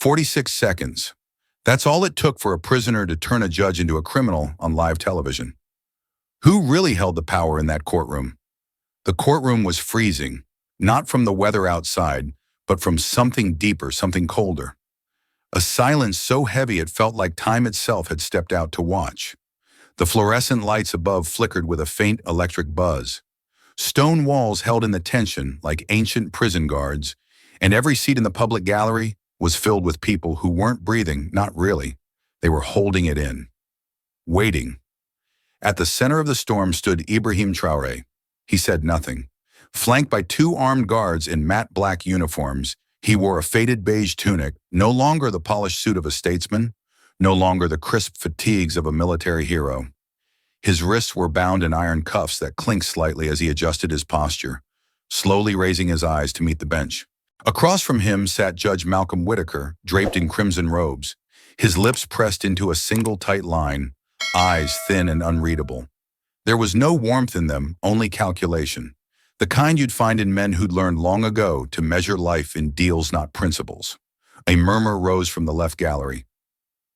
46 seconds. That's all it took for a prisoner to turn a judge into a criminal on live television. Who really held the power in that courtroom? The courtroom was freezing, not from the weather outside, but from something deeper, something colder. A silence so heavy it felt like time itself had stepped out to watch. The fluorescent lights above flickered with a faint electric buzz. Stone walls held in the tension like ancient prison guards, and every seat in the public gallery was filled with people who weren't breathing, not really. They were holding it in. Waiting. At the center of the storm stood Ibrahim Traoré. He said nothing. Flanked by two armed guards in matte black uniforms, he wore a faded beige tunic, no longer the polished suit of a statesman, no longer the crisp fatigues of a military hero. His wrists were bound in iron cuffs that clinked slightly as he adjusted his posture, slowly raising his eyes to meet the bench. Across from him sat Judge Malcolm Whitaker, draped in crimson robes, his lips pressed into a single tight line, eyes thin and unreadable. There was no warmth in them, only calculation, the kind you'd find in men who'd learned long ago to measure life in deals, not principles. A murmur rose from the left gallery.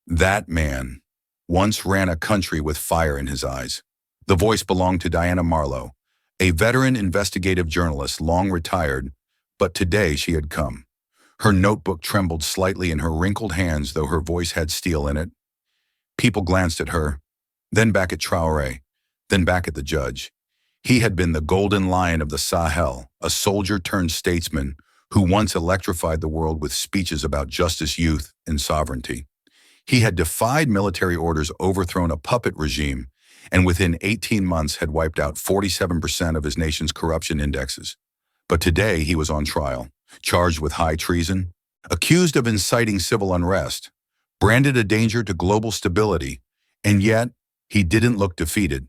That man once ran a country with fire in his eyes. The voice belonged to Diana Marlowe, a veteran investigative journalist, long retired, but today she had come. Her notebook trembled slightly in her wrinkled hands, though her voice had steel in it. People glanced at her, then back at Traoré, then back at the judge. He had been the golden lion of the Sahel, a soldier turned statesman who once electrified the world with speeches about justice, youth, and sovereignty. He had defied military orders, overthrown a puppet regime, and within 18 months had wiped out 47% of his nation's corruption indexes. But today he was on trial, charged with high treason, accused of inciting civil unrest, branded a danger to global stability, and yet he didn't look defeated.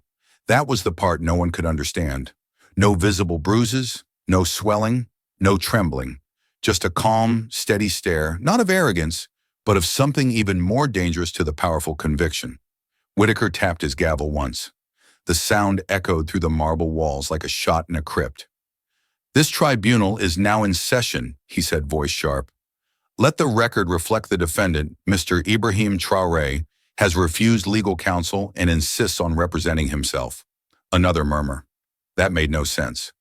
That was the part no one could understand. No visible bruises, no swelling, no trembling, just a calm, steady stare, not of arrogance, but of something even more dangerous to the powerful conviction. Whitaker tapped his gavel once. The sound echoed through the marble walls like a shot in a crypt. "This tribunal is now in session," he said, voice sharp. "Let the record reflect the defendant, Mr. Ibrahim Traoré, has refused legal counsel and insists on representing himself." Another murmur. That made no sense.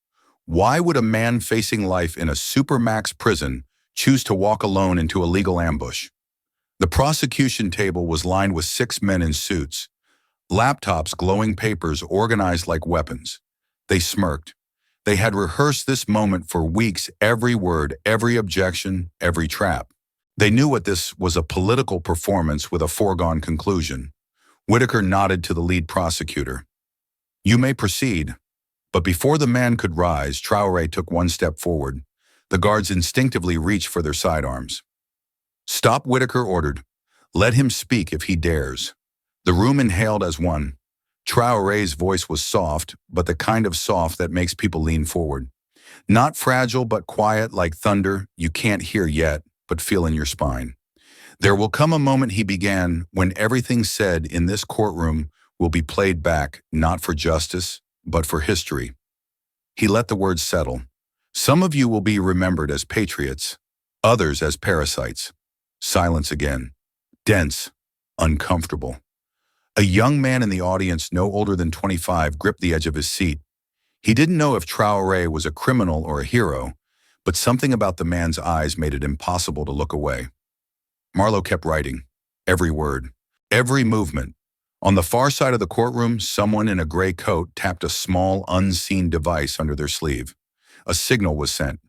Why would a man facing life in a supermax prison choose to walk alone into a legal ambush? The prosecution table was lined with 6 men in suits, laptops, glowing papers organized like weapons. They smirked. They had rehearsed this moment for weeks, every word, every objection, every trap. They knew what this was, a political performance with a foregone conclusion. Whitaker nodded to the lead prosecutor. "You may proceed." But before the man could rise, Traoré took one step forward. The guards instinctively reached for their sidearms. "Stop," Whitaker ordered. "Let him speak if he dares." The room inhaled as one. Traoré's voice was soft, but the kind of soft that makes people lean forward. Not fragile, but quiet like thunder you can't hear yet, but feel in your spine. "There will come a moment," he began, "when everything said in this courtroom will be played back, not for justice, but for history." He let the words settle. "Some of you will be remembered as patriots, others as parasites." Silence again. Dense, uncomfortable. A young man in the audience, no older than 25, gripped the edge of his seat. He didn't know if Traoré was a criminal or a hero, but something about the man's eyes made it impossible to look away. Marlowe kept writing. Every word, every movement. On the far side of the courtroom, someone in a gray coat tapped a small, unseen device under their sleeve. A signal was sent.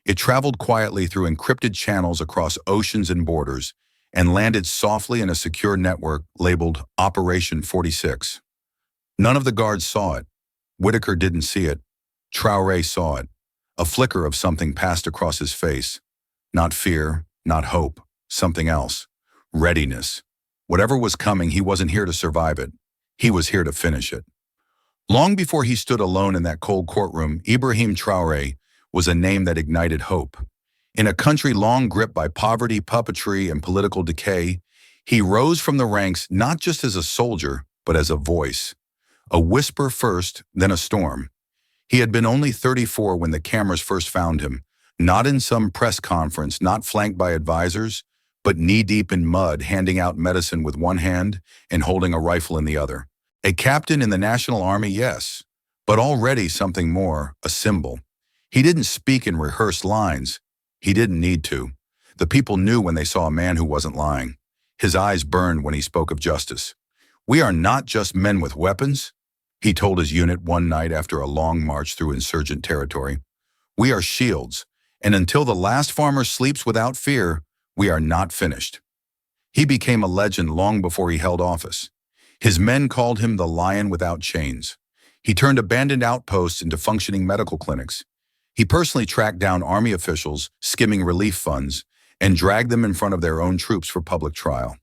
It traveled quietly through encrypted channels across oceans and borders, and landed softly in a secure network labeled Operation 46. None of the guards saw it. Whitaker didn't see it. Traoré saw it. A flicker of something passed across his face. Not fear, not hope, something else. Readiness. Whatever was coming, he wasn't here to survive it. He was here to finish it. Long before he stood alone in that cold courtroom, Ibrahim Traoré was a name that ignited hope. In a country long gripped by poverty, puppetry, and political decay, he rose from the ranks not just as a soldier, but as a voice. A whisper first, then a storm. He had been only 34 when the cameras first found him, not in some press conference, not flanked by advisors, but knee-deep in mud, handing out medicine with one hand and holding a rifle in the other. A captain in the National Army, yes, but already something more, a symbol. He didn't speak in rehearsed lines. He didn't need to. The people knew when they saw a man who wasn't lying. His eyes burned when he spoke of justice. "We are not just men with weapons," he told his unit one night after a long march through insurgent territory. "We are shields, and until the last farmer sleeps without fear, we are not finished." He became a legend long before he held office. His men called him the Lion Without Chains. He turned abandoned outposts into functioning medical clinics. He personally tracked down army officials skimming relief funds and dragged them in front of their own troops for public trial.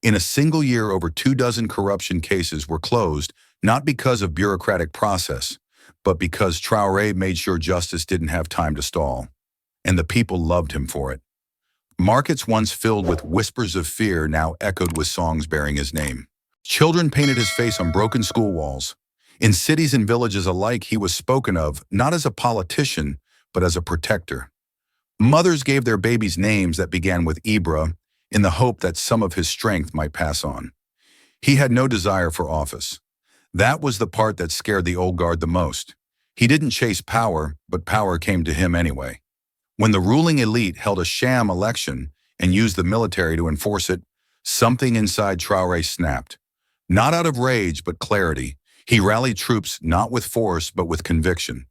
In a single year, over 24 corruption cases were closed, not because of bureaucratic process, but because Traoré made sure justice didn't have time to stall. And the people loved him for it. Markets once filled with whispers of fear now echoed with songs bearing his name. Children painted his face on broken school walls. In cities and villages alike, he was spoken of not as a politician, but as a protector. Mothers gave their babies names that began with Ibra in the hope that some of his strength might pass on. He had no desire for office. That was the part that scared the old guard the most. He didn't chase power, but power came to him anyway. When the ruling elite held a sham election and used the military to enforce it, something inside Traoré snapped. Not out of rage, but clarity. He rallied troops not with force, but with conviction.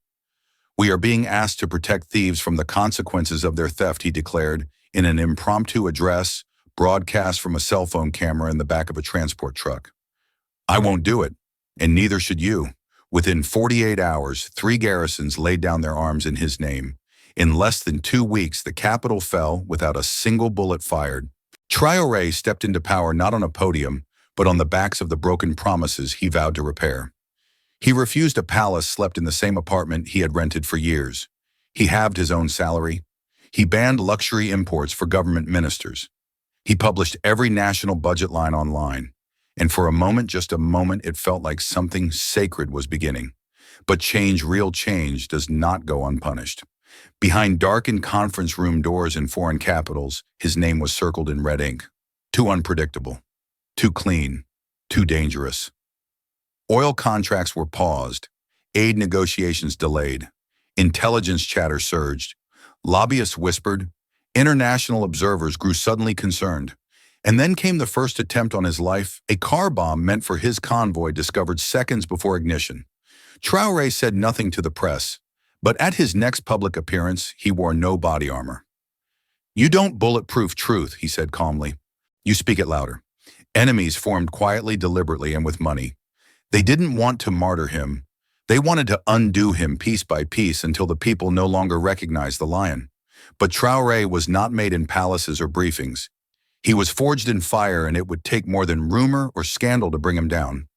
"We are being asked to protect thieves from the consequences of their theft," he declared in an impromptu address broadcast from a cell phone camera in the back of a transport truck. "I won't do it, and neither should you." Within 48 hours, 3 garrisons laid down their arms in his name. In less than 2 weeks, the capital fell without a single bullet fired. Traoré stepped into power not on a podium, but on the backs of the broken promises he vowed to repair. He refused a palace, slept in the same apartment he had rented for years. He halved his own salary. He banned luxury imports for government ministers. He published every national budget line online. And for a moment, just a moment, it felt like something sacred was beginning. But change, real change, does not go unpunished. Behind darkened conference room doors in foreign capitals, his name was circled in red ink. Too unpredictable. Too clean. Too dangerous. Oil contracts were paused. Aid negotiations delayed. Intelligence chatter surged. Lobbyists whispered. International observers grew suddenly concerned. And then came the first attempt on his life, a car bomb meant for his convoy discovered seconds before ignition. Traoré said nothing to the press, but at his next public appearance, he wore no body armor. "You don't bulletproof truth," he said calmly. "You speak it louder." Enemies formed quietly, deliberately, and with money. They didn't want to martyr him. They wanted to undo him piece by piece until the people no longer recognized the lion. But Traoré was not made in palaces or briefings. He was forged in fire, and it would take more than rumor or scandal to bring him down.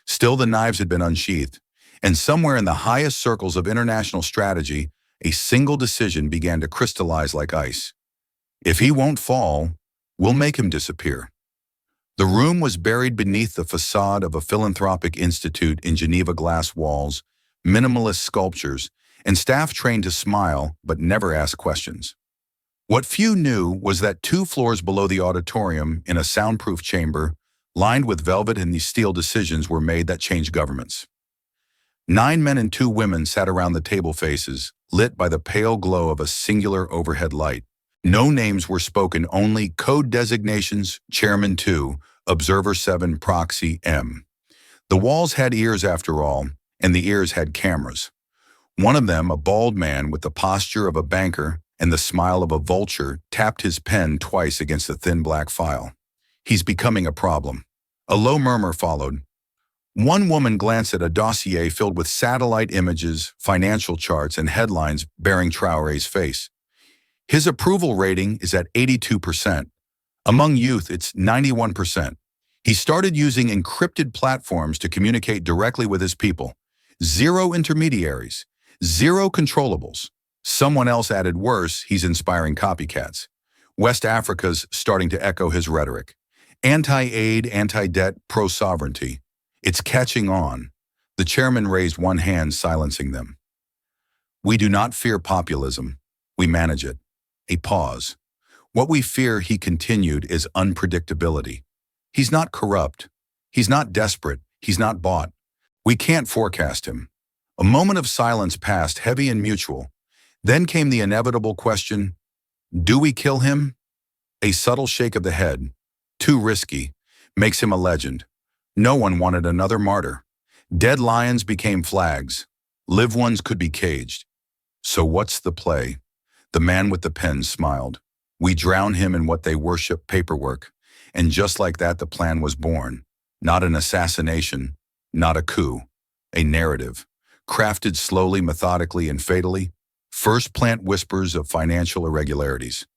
Still, the knives had been unsheathed, and somewhere in the highest circles of international strategy, a single decision began to crystallize like ice. If he won't fall, we'll make him disappear. The room was buried beneath the facade of a philanthropic institute in Geneva, glass walls, minimalist sculptures, and staff trained to smile but never ask questions. What few knew was that 2 floors below the auditorium, in a soundproof chamber, lined with velvet and these steel, decisions were made that changed governments. 9 men and 2 women sat around the table faces, lit by the pale glow of a singular overhead light. No names were spoken, only code designations: Chairman 2, Observer 7, Proxy M. The walls had ears after all, and the ears had cameras. One of them, a bald man with the posture of a banker and the smile of a vulture, tapped his pen twice against the thin black file. "He's becoming a problem." A low murmur followed. One woman glanced at a dossier filled with satellite images, financial charts, and headlines bearing Traoré's face. "His approval rating is at 82%. Among youth, it's 91%. He started using encrypted platforms to communicate directly with his people. 0 intermediaries. 0 controllables." Someone else added, "Worse, he's inspiring copycats." West Africa's starting to echo his rhetoric. Anti-aid, anti-debt, pro-sovereignty. It's catching on. The chairman raised one hand, silencing them. "We do not fear populism. We manage it." A pause. What we fear, he continued, is unpredictability. He's not corrupt. He's not desperate. He's not bought. We can't forecast him. A moment of silence passed, heavy and mutual. Then came the inevitable question, do we kill him? A subtle shake of the head. Too risky. Makes him a legend. No one wanted another martyr. Dead lions became flags. Live ones could be caged. So what's the play? The man with the pen smiled. We drown him in what they worship, paperwork. And just like that, the plan was born. Not an assassination, not a coup. A narrative, crafted slowly, methodically, and fatally. First plant whispers of financial irregularities.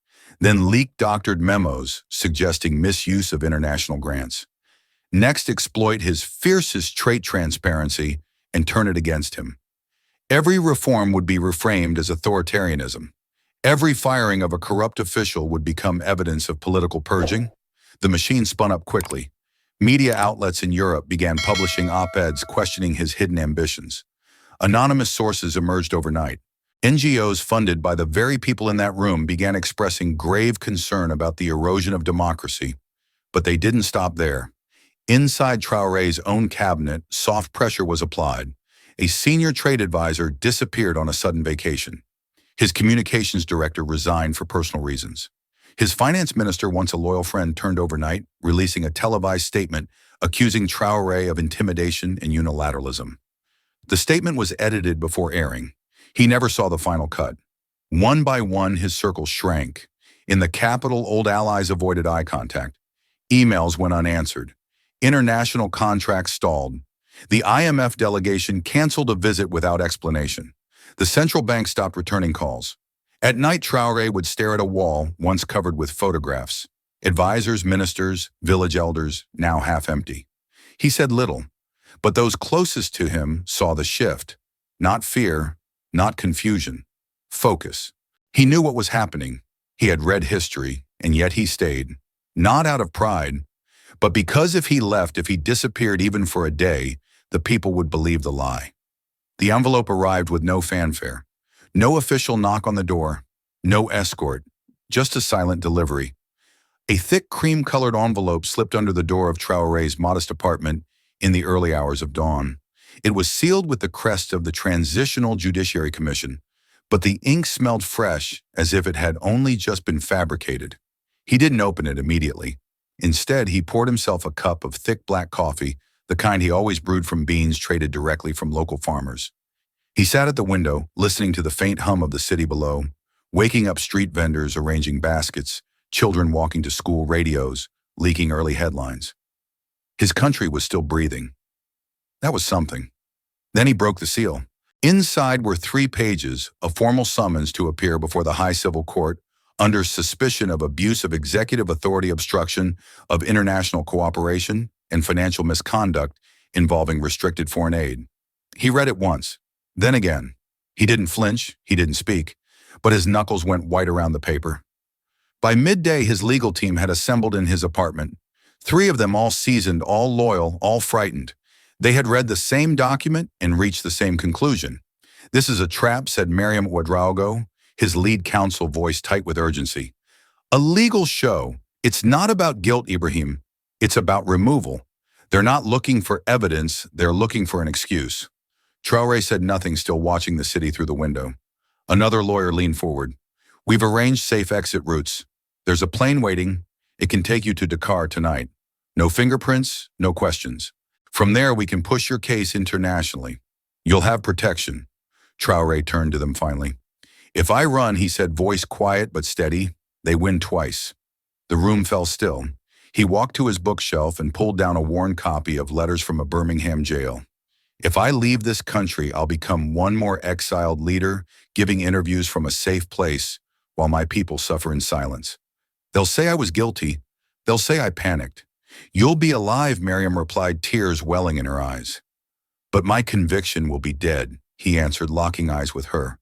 Then leak doctored memos suggesting misuse of international grants. Next, exploit his fiercest trait, transparency, and turn it against him. Every reform would be reframed as authoritarianism. Every firing of a corrupt official would become evidence of political purging. The machine spun up quickly. Media outlets in Europe began publishing op-eds questioning his hidden ambitions. Anonymous sources emerged overnight. NGOs funded by the very people in that room began expressing grave concern about the erosion of democracy. But they didn't stop there. Inside Traoré's own cabinet, soft pressure was applied. A senior trade advisor disappeared on a sudden vacation. His communications director resigned for personal reasons. His finance minister, once a loyal friend, turned overnight, releasing a televised statement accusing Traoré of intimidation and unilateralism. The statement was edited before airing. He never saw the final cut. One by one, his circle shrank. In the capital, old allies avoided eye contact. Emails went unanswered. International contracts stalled. The IMF delegation canceled a visit without explanation. The central bank stopped returning calls. At night, Traoré would stare at a wall once covered with photographs. Advisors, ministers, village elders, now half empty. He said little, but those closest to him saw the shift. Not fear, not confusion. Focus. He knew what was happening. He had read history, and yet he stayed. Not out of pride, but because if he left, if he disappeared even for a day, the people would believe the lie. The envelope arrived with no fanfare. No official knock on the door. No escort. Just a silent delivery. A thick cream-colored envelope slipped under the door of Traoré's modest apartment in the early hours of dawn. It was sealed with the crest of the Transitional Judiciary Commission, but the ink smelled fresh as if it had only just been fabricated. He didn't open it immediately. Instead, he poured himself a cup of thick black coffee, the kind he always brewed from beans traded directly from local farmers. He sat at the window, listening to the faint hum of the city below, waking up street vendors arranging baskets, children walking to school, radios leaking early headlines. His country was still breathing. That was something. Then he broke the seal. Inside were 3 pages, a formal summons to appear before the High Civil Court under suspicion of abuse of executive authority, obstruction of international cooperation, and financial misconduct involving restricted foreign aid. He read it once, then again. He didn't flinch, he didn't speak, but his knuckles went white around the paper. By midday, his legal team had assembled in his apartment. 3 of them, all seasoned, all loyal, all frightened. They had read the same document and reached the same conclusion. "This is a trap," said Mariam Ouedraogo, his lead counsel voice tight with urgency. "A legal show. It's not about guilt, Ibrahim. It's about removal. They're not looking for evidence, they're looking for an excuse." Traoré said nothing, still watching the city through the window. Another lawyer leaned forward. "We've arranged safe exit routes. There's a plane waiting. It can take you to Dakar tonight. No fingerprints, no questions. From there, we can push your case internationally. You'll have protection." Traoré turned to them finally. "If I run," he said, voice quiet but steady, "they win twice." The room fell still. He walked to his bookshelf and pulled down a worn copy of Letters from a Birmingham Jail. "If I leave this country, I'll become one more exiled leader, giving interviews from a safe place while my people suffer in silence. They'll say I was guilty. They'll say I panicked." "You'll be alive," Miriam replied, tears welling in her eyes. "But my conviction will be dead," he answered, locking eyes with her.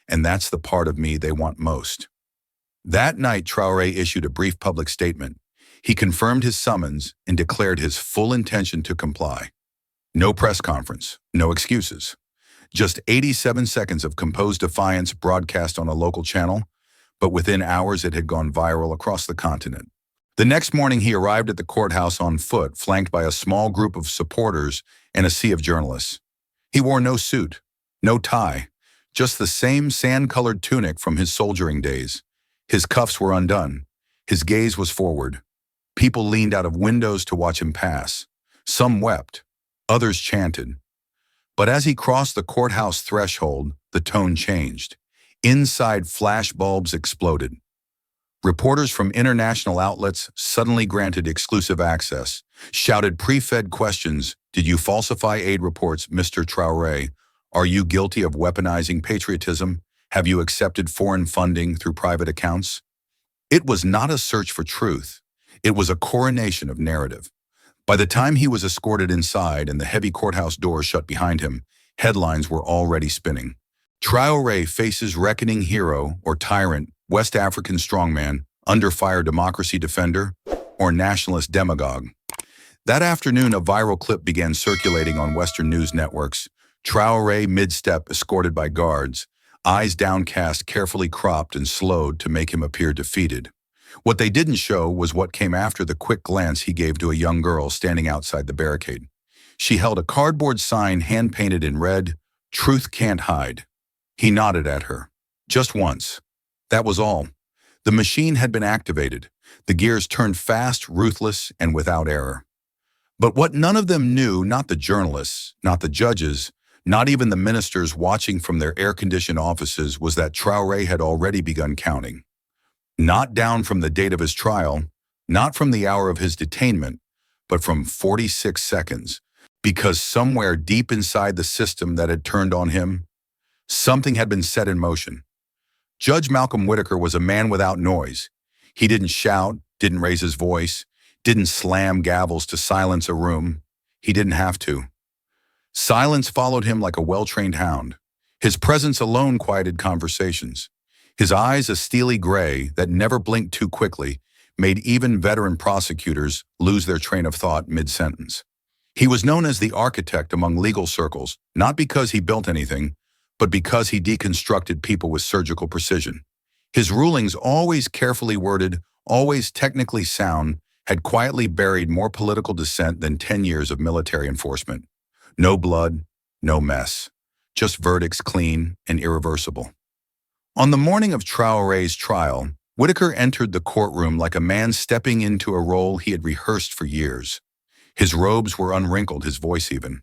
"And that's the part of me they want most." That night, Traoré issued a brief public statement. He confirmed his summons and declared his full intention to comply. No press conference, no excuses. Just 87 seconds of composed defiance broadcast on a local channel, but within hours it had gone viral across the continent. The next morning he arrived at the courthouse on foot, flanked by a small group of supporters and a sea of journalists. He wore no suit, no tie, just the same sand-colored tunic from his soldiering days. His cuffs were undone. His gaze was forward. People leaned out of windows to watch him pass. Some wept. Others chanted. But as he crossed the courthouse threshold, the tone changed. Inside, flash bulbs exploded. Reporters from international outlets suddenly granted exclusive access, shouted pre-fed questions. Did you falsify aid reports, Mr. Traoré? Are you guilty of weaponizing patriotism? Have you accepted foreign funding through private accounts? It was not a search for truth. It was a coronation of narrative. By the time he was escorted inside and the heavy courthouse doors shut behind him, headlines were already spinning. Traoré faces reckoning hero or tyrant, West African strongman, under fire democracy defender, or nationalist demagogue. That afternoon, a viral clip began circulating on Western news networks. Traoré mid-step, escorted by guards, eyes downcast, carefully cropped and slowed to make him appear defeated. What they didn't show was what came after the quick glance he gave to a young girl standing outside the barricade. She held a cardboard sign hand-painted in red, "Truth can't hide." He nodded at her. Just once. That was all. The machine had been activated. The gears turned fast, ruthless, and without error. But what none of them knew, not the journalists, not the judges, not even the ministers watching from their air-conditioned offices, was that Traoré had already begun counting. Not down from the date of his trial, not from the hour of his detainment, but from 46 seconds. Because somewhere deep inside the system that had turned on him, something had been set in motion. Judge Malcolm Whitaker was a man without noise. He didn't shout, didn't raise his voice, didn't slam gavels to silence a room. He didn't have to. Silence followed him like a well-trained hound. His presence alone quieted conversations. His eyes, a steely gray that never blinked too quickly, made even veteran prosecutors lose their train of thought mid-sentence. He was known as the architect among legal circles, not because he built anything, but because he deconstructed people with surgical precision. His rulings, always carefully worded, always technically sound, had quietly buried more political dissent than 10 years of military enforcement. No blood, no mess. Just verdicts clean and irreversible. On the morning of Traoré's trial, Whitaker entered the courtroom like a man stepping into a role he had rehearsed for years. His robes were unwrinkled, his voice even.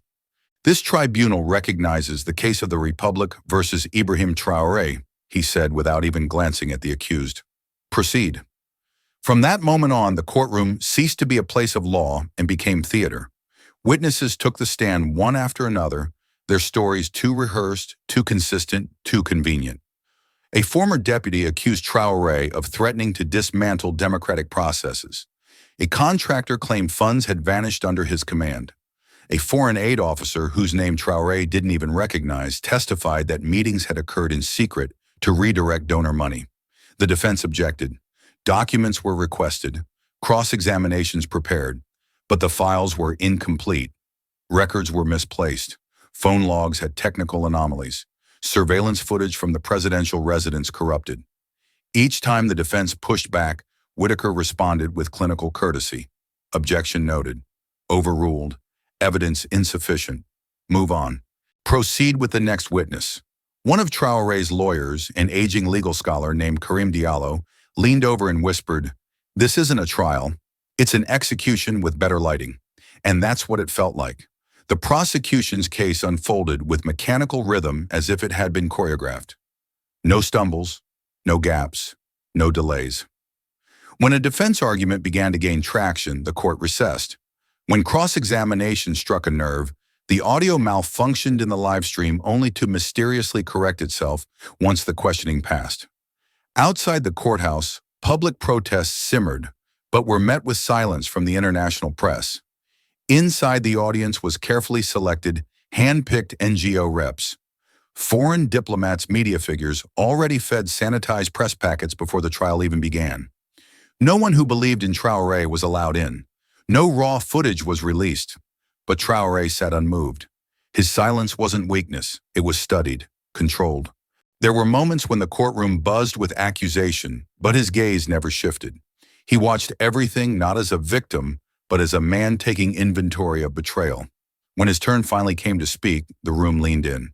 This tribunal recognizes the case of the Republic versus Ibrahim Traoré, he said without even glancing at the accused. Proceed. From that moment on, the courtroom ceased to be a place of law and became theater. Witnesses took the stand one after another, their stories too rehearsed, too consistent, too convenient. A former deputy accused Traoré of threatening to dismantle democratic processes. A contractor claimed funds had vanished under his command. A foreign aid officer, whose name Traoré didn't even recognize, testified that meetings had occurred in secret to redirect donor money. The defense objected. Documents were requested, cross-examinations prepared, but the files were incomplete. Records were misplaced. Phone logs had technical anomalies. Surveillance footage from the presidential residence corrupted. Each time the defense pushed back, Whitaker responded with clinical courtesy. Objection noted. Overruled. Evidence insufficient. Move on. Proceed with the next witness. One of Traoré's lawyers, an aging legal scholar named Karim Diallo, leaned over and whispered, "This isn't a trial. It's an execution with better lighting." And that's what it felt like. The prosecution's case unfolded with mechanical rhythm as if it had been choreographed. No stumbles, no gaps, no delays. When a defense argument began to gain traction, the court recessed. When cross-examination struck a nerve, the audio malfunctioned in the live stream only to mysteriously correct itself once the questioning passed. Outside the courthouse, public protests simmered, but were met with silence from the international press. Inside, the audience was carefully selected, hand-picked NGO reps. Foreign diplomats, media figures, already fed sanitized press packets before the trial even began. No one who believed in Traoré was allowed in. No raw footage was released. But Traoré sat unmoved. His silence wasn't weakness. It was studied, controlled. There were moments when the courtroom buzzed with accusation, but his gaze never shifted. He watched everything not as a victim, but as a man taking inventory of betrayal. When his turn finally came to speak, the room leaned in.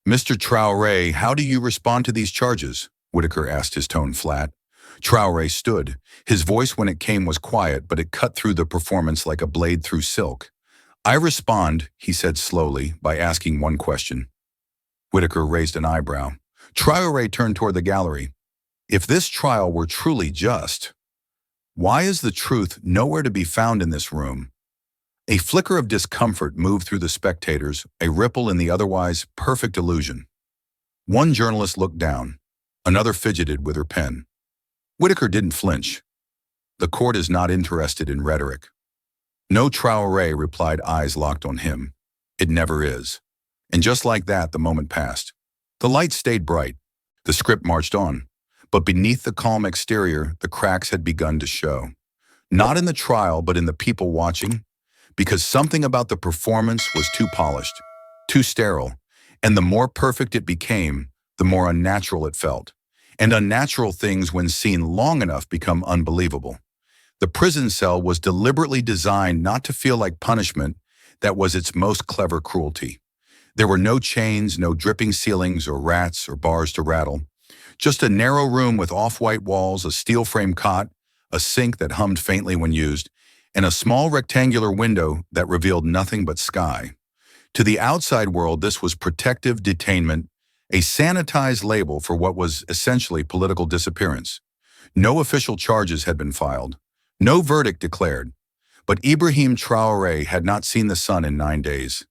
"Mr. Traoré, how do you respond to these charges?" Whitaker asked, his tone flat. Traoré stood. His voice when it came was quiet, but it cut through the performance like a blade through silk. "I respond," he said slowly, "by asking one question." Whitaker raised an eyebrow. Traoré turned toward the gallery. "If this trial were truly just, why is the truth nowhere to be found in this room?" A flicker of discomfort moved through the spectators, a ripple in the otherwise perfect illusion. One journalist looked down. Another fidgeted with her pen. Whitaker didn't flinch. "The court is not interested in rhetoric." "No," Traoré replied, eyes locked on him. "It never is." And just like that, the moment passed. The light stayed bright. The script marched on. But beneath the calm exterior, the cracks had begun to show. Not in the trial, but in the people watching. Because something about the performance was too polished, too sterile. And the more perfect it became, the more unnatural it felt. And unnatural things, when seen long enough, become unbelievable. The prison cell was deliberately designed not to feel like punishment. That was its most clever cruelty. There were no chains, no dripping ceilings or rats or bars to rattle. Just a narrow room with off-white walls, a steel frame cot, a sink that hummed faintly when used, and a small rectangular window that revealed nothing but sky. To the outside world, this was protective detainment, a sanitized label for what was essentially political disappearance. No official charges had been filed. No verdict declared. But Ibrahim Traoré had not seen the sun in 9 days.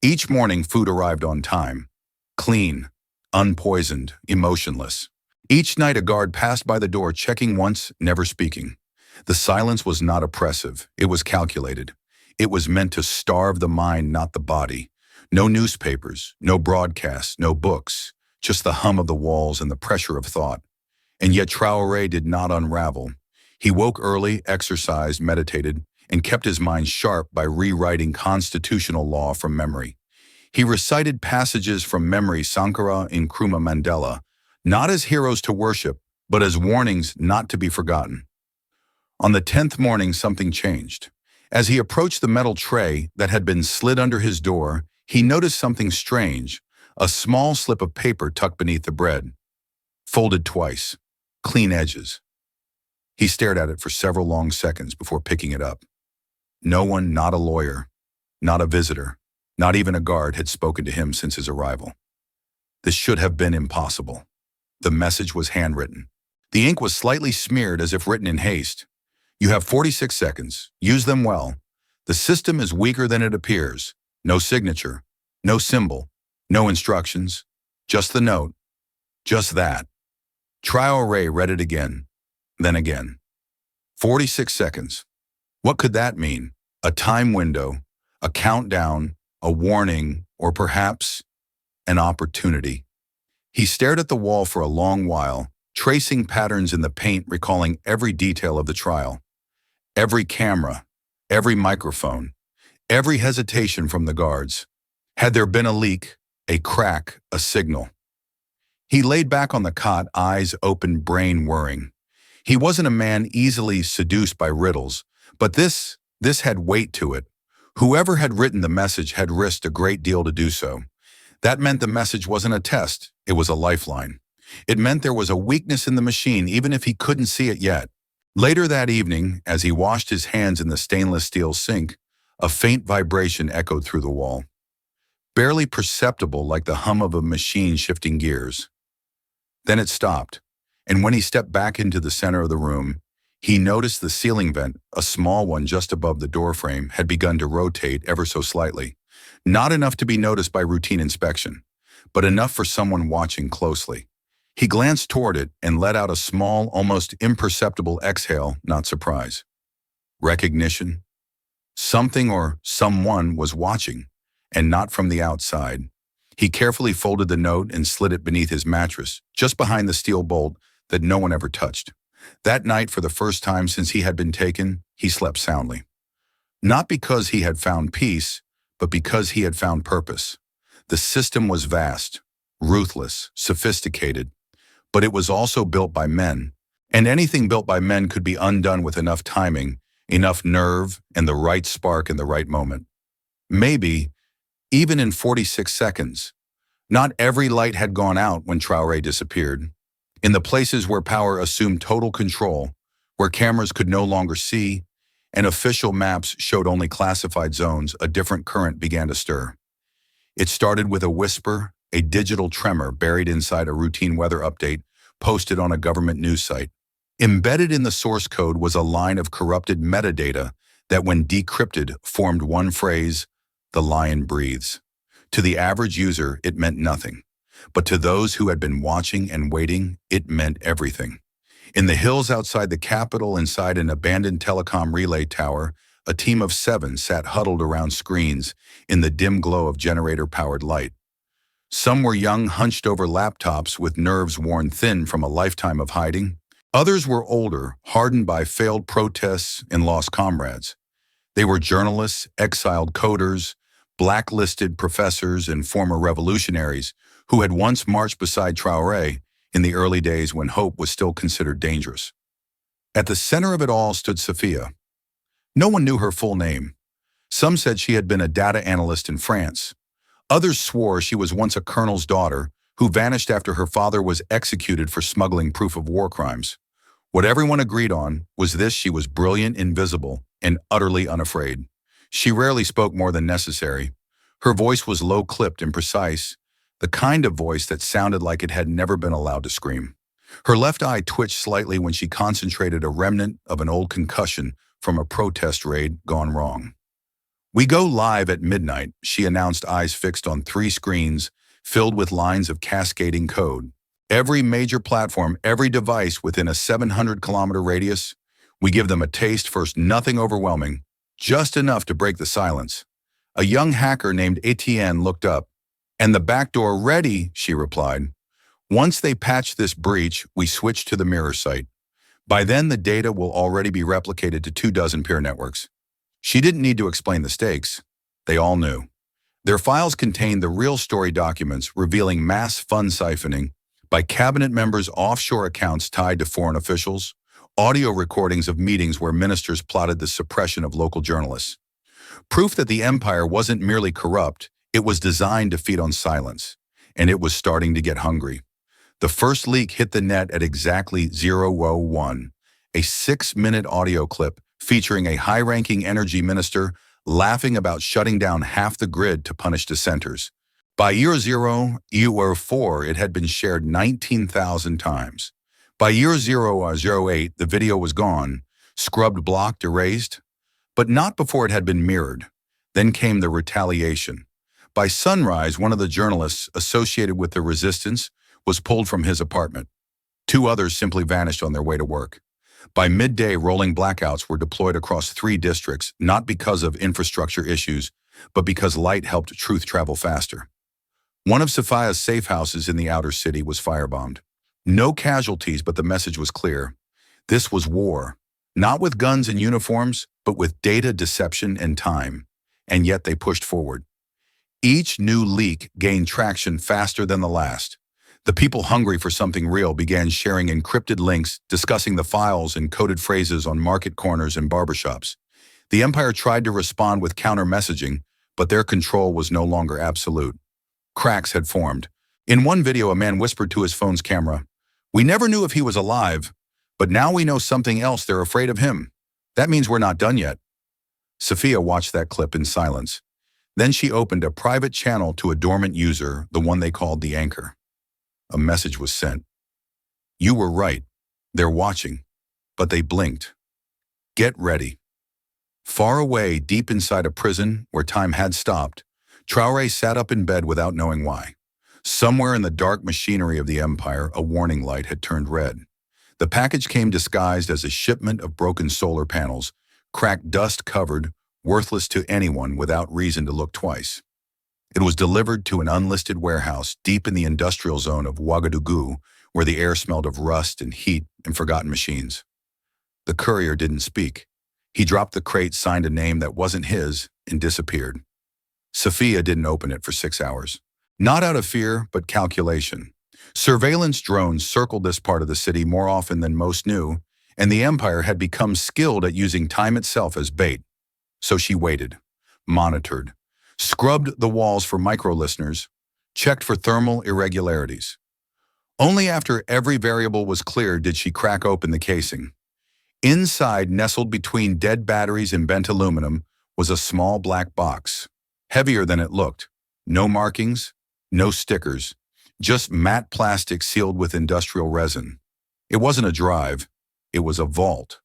Each morning, food arrived on time. Clean, unpoisoned, emotionless. Each night, a guard passed by the door, checking once, never speaking. The silence was not oppressive. It was calculated. It was meant to starve the mind, not the body. No newspapers, no broadcasts, no books, just the hum of the walls and the pressure of thought. And yet Traoré did not unravel. He woke early, exercised, meditated, and kept his mind sharp by rewriting constitutional law from memory. He recited passages from memory, Sankara and Nkrumah Mandela, not as heroes to worship, but as warnings not to be forgotten. On the 10th morning, something changed. As he approached the metal tray that had been slid under his door, he noticed something strange, a small slip of paper tucked beneath the bread. Folded twice, clean edges. He stared at it for several long seconds before picking it up. No one, not a lawyer, not a visitor, not even a guard, had spoken to him since his arrival. This should have been impossible. The message was handwritten. The ink was slightly smeared as if written in haste. "You have 46 seconds. Use them well. The system is weaker than it appears. No signature, no symbol, no instructions. Just the note. Just that." Traoré read it again, then again. 46 seconds. What could that mean? A time window, a countdown, a warning, or perhaps an opportunity. He stared at the wall for a long while, tracing patterns in the paint, recalling every detail of the trial. Every camera, every microphone, every hesitation from the guards. Had there been a leak, a crack, a signal? He laid back on the cot, eyes open, brain whirring. He wasn't a man easily seduced by riddles, but this had weight to it. Whoever had written the message had risked a great deal to do so. That meant the message wasn't a test, it was a lifeline. It meant there was a weakness in the machine, even if he couldn't see it yet. Later that evening, as he washed his hands in the stainless steel sink, a faint vibration echoed through the wall. Barely perceptible, like the hum of a machine shifting gears. Then it stopped, and when he stepped back into the center of the room, he noticed the ceiling vent, a small one just above the doorframe, had begun to rotate ever so slightly. Not enough to be noticed by routine inspection, but enough for someone watching closely. He glanced toward it and let out a small, almost imperceptible exhale, not surprise. Recognition. Something or someone was watching, and not from the outside. He carefully folded the note and slid it beneath his mattress, just behind the steel bolt that no one ever touched. That night, for the first time since he had been taken, he slept soundly. Not because he had found peace, but because he had found purpose. The system was vast, ruthless, sophisticated, but it was also built by men. And anything built by men could be undone with enough timing, enough nerve, and the right spark in the right moment. Maybe, even in 46 seconds. Not every light had gone out when Traoré disappeared. In the places where power assumed total control, where cameras could no longer see, and official maps showed only classified zones, a different current began to stir. It started with a whisper, a digital tremor buried inside a routine weather update posted on a government news site. Embedded in the source code was a line of corrupted metadata that, when decrypted, formed one phrase: "The lion breathes." To the average user, it meant nothing. But to those who had been watching and waiting, it meant everything. In the hills outside the capital, inside an abandoned telecom relay tower, a team of 7 sat huddled around screens in the dim glow of generator-powered light. Some were young, hunched over laptops with nerves worn thin from a lifetime of hiding. Others were older, hardened by failed protests and lost comrades. They were journalists, exiled coders, blacklisted professors, and former revolutionaries who had once marched beside Traoré in the early days when hope was still considered dangerous. At the center of it all stood Sophia. No one knew her full name. Some said she had been a data analyst in France. Others swore she was once a colonel's daughter who vanished after her father was executed for smuggling proof of war crimes. What everyone agreed on was this: she was brilliant, invisible, and utterly unafraid. She rarely spoke more than necessary. Her voice was low-clipped and precise, the kind of voice that sounded like it had never been allowed to scream. Her left eye twitched slightly when she concentrated, a remnant of an old concussion from a protest raid gone wrong. "We go live at midnight," she announced, eyes fixed on 3 screens filled with lines of cascading code. "Every major platform, every device within a 700-kilometer radius. We give them a taste first, nothing overwhelming, just enough to break the silence." A young hacker named Etienne looked up. "And the back door ready," she replied. "Once they patch this breach, we switch to the mirror site. By then, the data will already be replicated to 24 peer networks." She didn't need to explain the stakes. They all knew. Their files contained the real story documents revealing mass fund siphoning by cabinet members' offshore accounts tied to foreign officials, audio recordings of meetings where ministers plotted the suppression of local journalists. Proof that the empire wasn't merely corrupt, it was designed to feed on silence, and it was starting to get hungry. The first leak hit the net at exactly 0:01, a 6-minute audio clip featuring a high-ranking energy minister laughing about shutting down half the grid to punish dissenters. By year 0, year 4, it had been shared 19,000 times. By year 008, the video was gone, scrubbed, blocked, erased, but not before it had been mirrored. Then came the retaliation. By sunrise, one of the journalists associated with the resistance was pulled from his apartment. 2 others simply vanished on their way to work. By midday, rolling blackouts were deployed across 3 districts, not because of infrastructure issues, but because light helped truth travel faster. One of Sophia's safe houses in the outer city was firebombed. No casualties, but the message was clear. This was war, not with guns and uniforms, but with data, deception, and time. And yet they pushed forward. Each new leak gained traction faster than the last. The people hungry for something real began sharing encrypted links, discussing the files and coded phrases on market corners and barbershops. The empire tried to respond with counter-messaging, but their control was no longer absolute. Cracks had formed. In one video, a man whispered to his phone's camera, "We never knew if he was alive, but now we know something else. They're afraid of him. That means we're not done yet." Sophia watched that clip in silence. Then she opened a private channel to a dormant user, the one they called the Anchor. A message was sent. "You were right. They're watching." But they blinked. "Get ready." Far away, deep inside a prison where time had stopped, Traoré sat up in bed without knowing why. Somewhere in the dark machinery of the empire, a warning light had turned red. The package came disguised as a shipment of broken solar panels, cracked, dust-covered, worthless to anyone without reason to look twice. It was delivered to an unlisted warehouse deep in the industrial zone of Ouagadougou, where the air smelled of rust and heat and forgotten machines. The courier didn't speak. He dropped the crate, signed a name that wasn't his, and disappeared. Sophia didn't open it for 6 hours. Not out of fear, but calculation. Surveillance drones circled this part of the city more often than most knew, and the Empire had become skilled at using time itself as bait. So she waited, monitored, scrubbed the walls for micro-listeners, checked for thermal irregularities. Only after every variable was cleared did she crack open the casing. Inside, nestled between dead batteries and bent aluminum, was a small black box, heavier than it looked. No markings, no stickers, just matte plastic sealed with industrial resin. It wasn't a drive, it was a vault.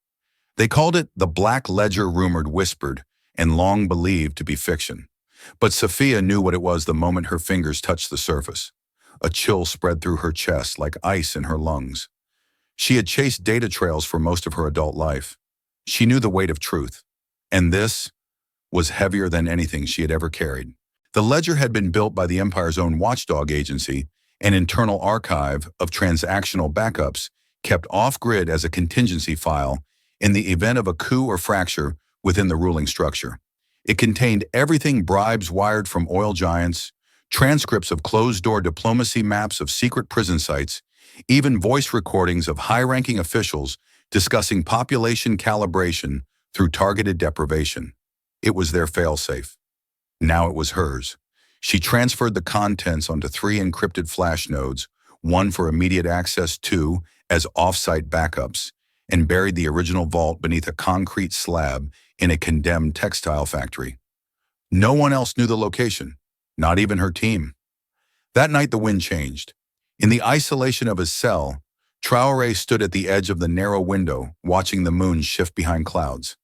They called it the Black Ledger, rumored, whispered, and long believed to be fiction. But Sophia knew what it was the moment her fingers touched the surface. A chill spread through her chest like ice in her lungs. She had chased data trails for most of her adult life. She knew the weight of truth. And this was heavier than anything she had ever carried. The ledger had been built by the Empire's own watchdog agency, an internal archive of transactional backups kept off-grid as a contingency file in the event of a coup or fracture within the ruling structure. It contained everything: bribes wired from oil giants, transcripts of closed-door diplomacy, maps of secret prison sites, even voice recordings of high-ranking officials discussing population calibration through targeted deprivation. It was their failsafe. Now it was hers. She transferred the contents onto 3 encrypted flash nodes, 1 for immediate access, 2 as off-site backups, and buried the original vault beneath a concrete slab in a condemned textile factory. No one else knew the location, not even her team. That night the wind changed. In the isolation of his cell, Traoré stood at the edge of the narrow window, watching the moon shift behind clouds.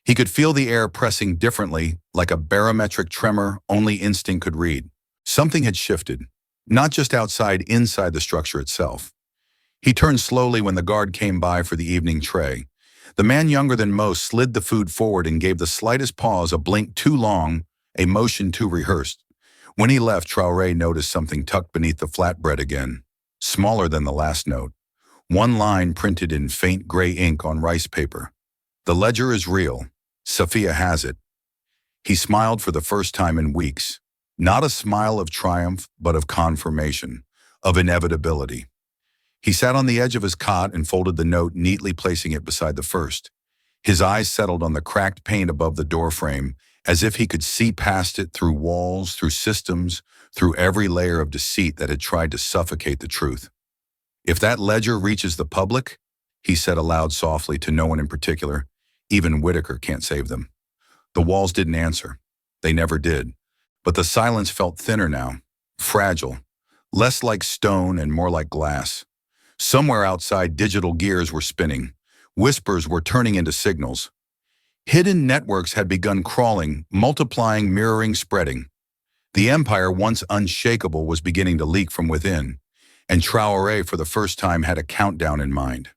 He could feel the air pressing differently, like a barometric tremor only instinct could read. Something had shifted, not just outside, inside the structure itself. He turned slowly when the guard came by for the evening tray. The man, younger than most, slid the food forward and gave the slightest pause, a blink too long, a motion too rehearsed. When he left, Traoré noticed something tucked beneath the flatbread again, smaller than the last note. 1 line printed in faint gray ink on rice paper. "The ledger is real. Sophia has it." He smiled for the first time in weeks. Not a smile of triumph, but of confirmation, of inevitability. He sat on the edge of his cot and folded the note, neatly placing it beside the first. His eyes settled on the cracked pane above the doorframe, as if he could see past it, through walls, through systems, through every layer of deceit that had tried to suffocate the truth. "If that ledger reaches the public," he said aloud softly to no one in particular, "even Whitaker can't save them." The walls didn't answer. They never did. But the silence felt thinner now, fragile, less like stone and more like glass. Somewhere outside, digital gears were spinning. Whispers were turning into signals. Hidden networks had begun crawling, multiplying, mirroring, spreading. The Empire, once unshakable, was beginning to leak from within, and Traoré for the first time had a countdown in mind.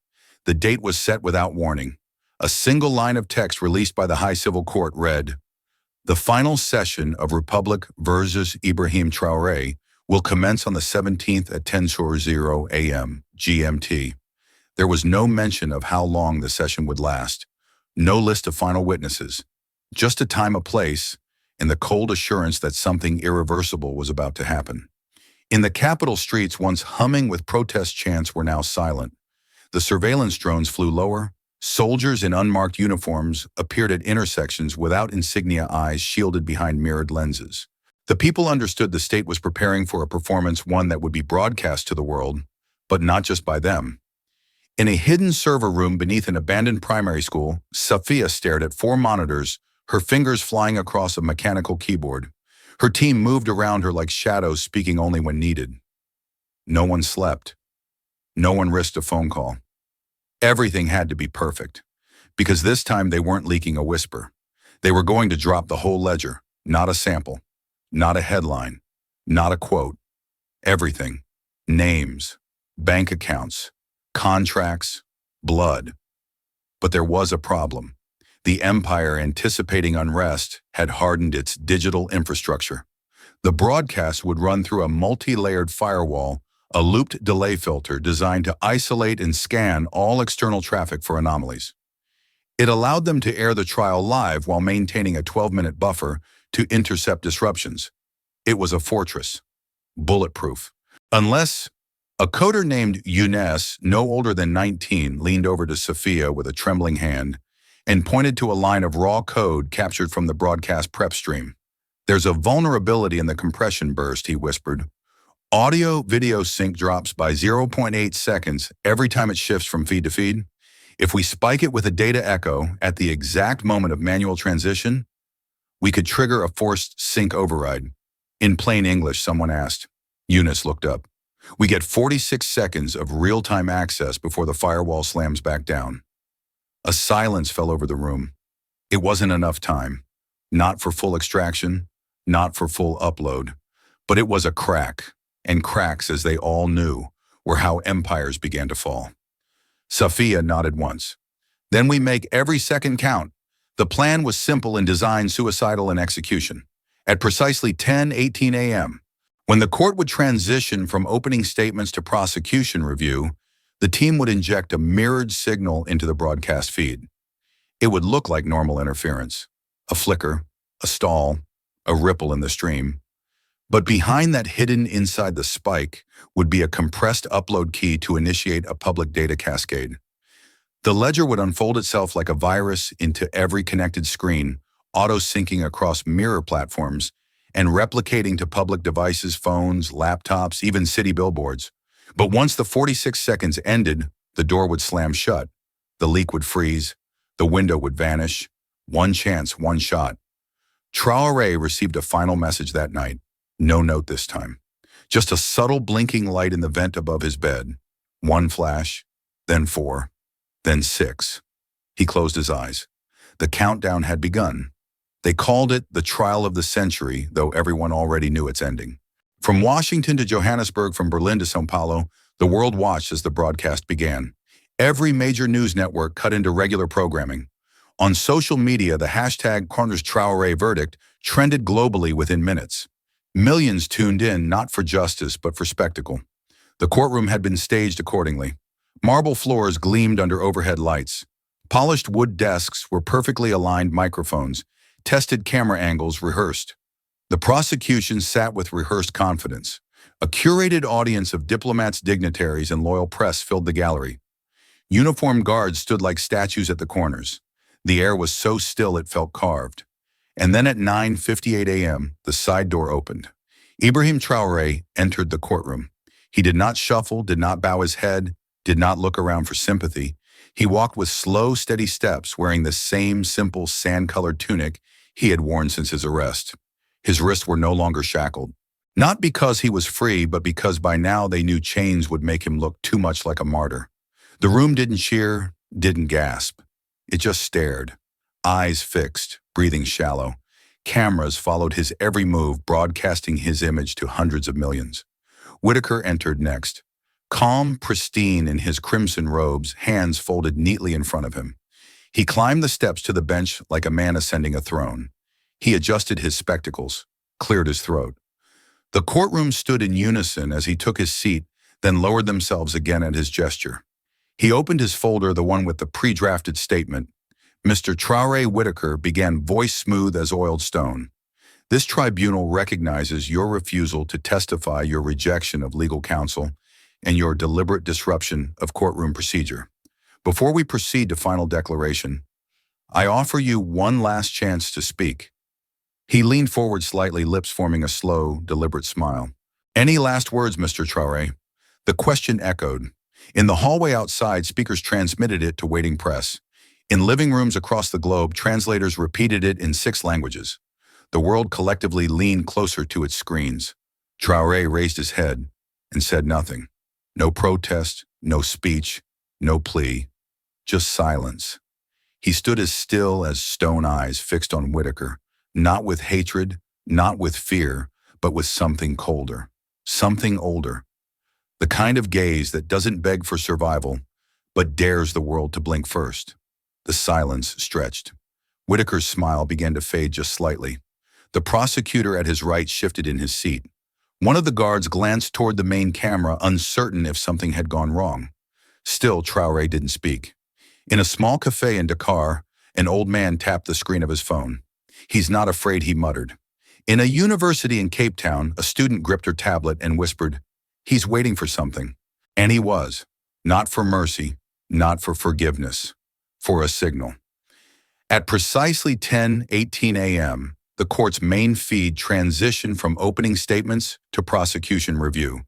The date was set without warning. A single line of text released by the High Civil Court read, "The final session of Republic versus Ibrahim Traoré will commence on the 17th at 10:00 a.m. GMT." There was no mention of how long the session would last, no list of final witnesses, just a time, a place, and the cold assurance that something irreversible was about to happen. In the capital, streets once humming with protest chants were now silent. The surveillance drones flew lower. Soldiers in unmarked uniforms appeared at intersections without insignia, eyes shielded behind mirrored lenses. The people understood the state was preparing for a performance, one that would be broadcast to the world, but not just by them. In a hidden server room beneath an abandoned primary school, Sophia stared at 4 monitors, her fingers flying across a mechanical keyboard. Her team moved around her like shadows, speaking only when needed. No one slept. No one risked a phone call. Everything had to be perfect, because this time they weren't leaking a whisper. They were going to drop the whole ledger, not a sample, not a headline, not a quote. Everything. Names, bank accounts, contracts, blood. But there was a problem. The Empire, anticipating unrest, had hardened its digital infrastructure. The broadcast would run through a multi-layered firewall, a looped delay filter designed to isolate and scan all external traffic for anomalies. It allowed them to air the trial live while maintaining a 12-minute buffer to intercept disruptions. It was a fortress. bulletproof. Unless a coder named Younes, no older than 19, leaned over to Sophia with a trembling hand and pointed to a line of raw code captured from the broadcast prep stream. "There's a vulnerability in the compression burst," he whispered. "Audio-video sync drops by zero point 0.8 seconds every time it shifts from feed to feed. If we spike it with a data echo at the exact moment of manual transition, we could trigger a forced sync override." "In plain English," someone asked. Eunice looked up. "We get 46 seconds of real-time access before the firewall slams back down." A silence fell over the room. It wasn't enough time. Not for full extraction, not for full upload. But it was a crack, and cracks, as they all knew, were how empires began to fall. Sophia nodded once. "Then we make every second count." The plan was simple and designed suicidal in execution. At precisely 10:18 a.m., when the court would transition from opening statements to prosecution review, the team would inject a mirrored signal into the broadcast feed. It would look like normal interference, a flicker, a stall, a ripple in the stream. But behind that, hidden inside the spike, would be a compressed upload key to initiate a public data cascade. The ledger would unfold itself like a virus into every connected screen, auto-syncing across mirror platforms and replicating to public devices, phones, laptops, even city billboards. But once the 46 seconds ended, the door would slam shut. The leak would freeze. The window would vanish. One chance, one shot. Traoré received a final message that night. No note this time. Just a subtle blinking light in the vent above his bed. One flash, then 4, then 6. He closed his eyes. The countdown had begun. They called it the trial of the century, though everyone already knew its ending. From Washington to Johannesburg, from Berlin to São Paulo, the world watched as the broadcast began. Every major news network cut into regular programming. On social media, the hashtag Corners Traoré verdict trended globally within minutes. Millions tuned in, not for justice, but for spectacle. The courtroom had been staged accordingly. Marble floors gleamed under overhead lights. Polished wood desks were perfectly aligned microphones. Tested camera angles rehearsed. The prosecution sat with rehearsed confidence. A curated audience of diplomats, dignitaries, and loyal press filled the gallery. Uniformed guards stood like statues at the corners. The air was so still it felt carved. And then at 9:58 a.m., the side door opened. Ibrahim Traoré entered the courtroom. He did not shuffle, did not bow his head, did not look around for sympathy. He walked with slow, steady steps, wearing the same simple sand-colored tunic he had worn since his arrest. His wrists were no longer shackled. Not because he was free, but because by now they knew chains would make him look too much like a martyr. The room didn't cheer, didn't gasp. It just stared, eyes fixed, breathing shallow. Cameras followed his every move, broadcasting his image to hundreds of millions. Whitaker entered next. Calm, pristine in his crimson robes, hands folded neatly in front of him. He climbed the steps to the bench like a man ascending a throne. He adjusted his spectacles, cleared his throat. The courtroom stood in unison as he took his seat, then lowered themselves again at his gesture. He opened his folder, the one with the pre-drafted statement. Mr. Traoré Whitaker began, voice smooth as oiled stone. This tribunal recognizes your refusal to testify, your rejection of legal counsel, and your deliberate disruption of courtroom procedure. Before we proceed to final declaration, I offer you one last chance to speak. He leaned forward slightly, lips forming a slow, deliberate smile. Any last words, Mr. Traoré? The question echoed. In the hallway outside, speakers transmitted it to waiting press. In living rooms across the globe, translators repeated it in 6 languages. The world collectively leaned closer to its screens. Traoré raised his head and said nothing. No protest, no speech, no plea, just silence. He stood as still as stone, eyes fixed on Whitaker, not with hatred, not with fear, but with something colder, something older. The kind of gaze that doesn't beg for survival, but dares the world to blink first. The silence stretched. Whitaker's smile began to fade just slightly. The prosecutor at his right shifted in his seat. One of the guards glanced toward the main camera, uncertain if something had gone wrong. Still, Traoré didn't speak. In a small cafe in Dakar, an old man tapped the screen of his phone. He's not afraid, he muttered. In a university in Cape Town, a student gripped her tablet and whispered, "He's waiting for something." And he was. Not for mercy, not for forgiveness, for a signal. At precisely 10:18 a.m., the court's main feed transitioned from opening statements to prosecution review.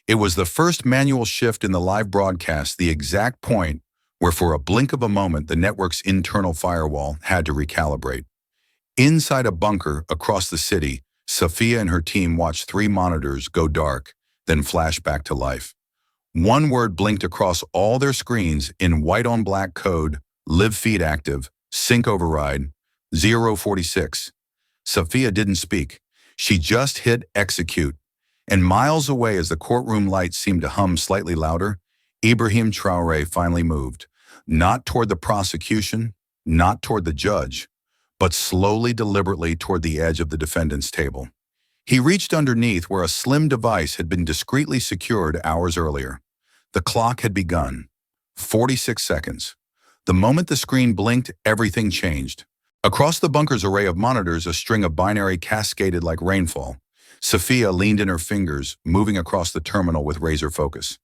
It was the first manual shift in the live broadcast, the exact point where for a blink of a moment the network's internal firewall had to recalibrate. Inside a bunker across the city, Sophia and her team watched 3 monitors go dark, then flash back to life. One word blinked across all their screens in white-on-black code: live feed active, sync override, 046. Sophia didn't speak. She just hit execute. And miles away, as the courtroom lights seemed to hum slightly louder, Ibrahim Traoré finally moved. Not toward the prosecution, not toward the judge, but slowly, deliberately toward the edge of the defendant's table. He reached underneath where a slim device had been discreetly secured hours earlier. The clock had begun. 46 seconds. The moment the screen blinked, everything changed. Across the bunker's array of monitors, a string of binary cascaded like rainfall. Sophia leaned in her fingers, moving across the terminal with razor focus.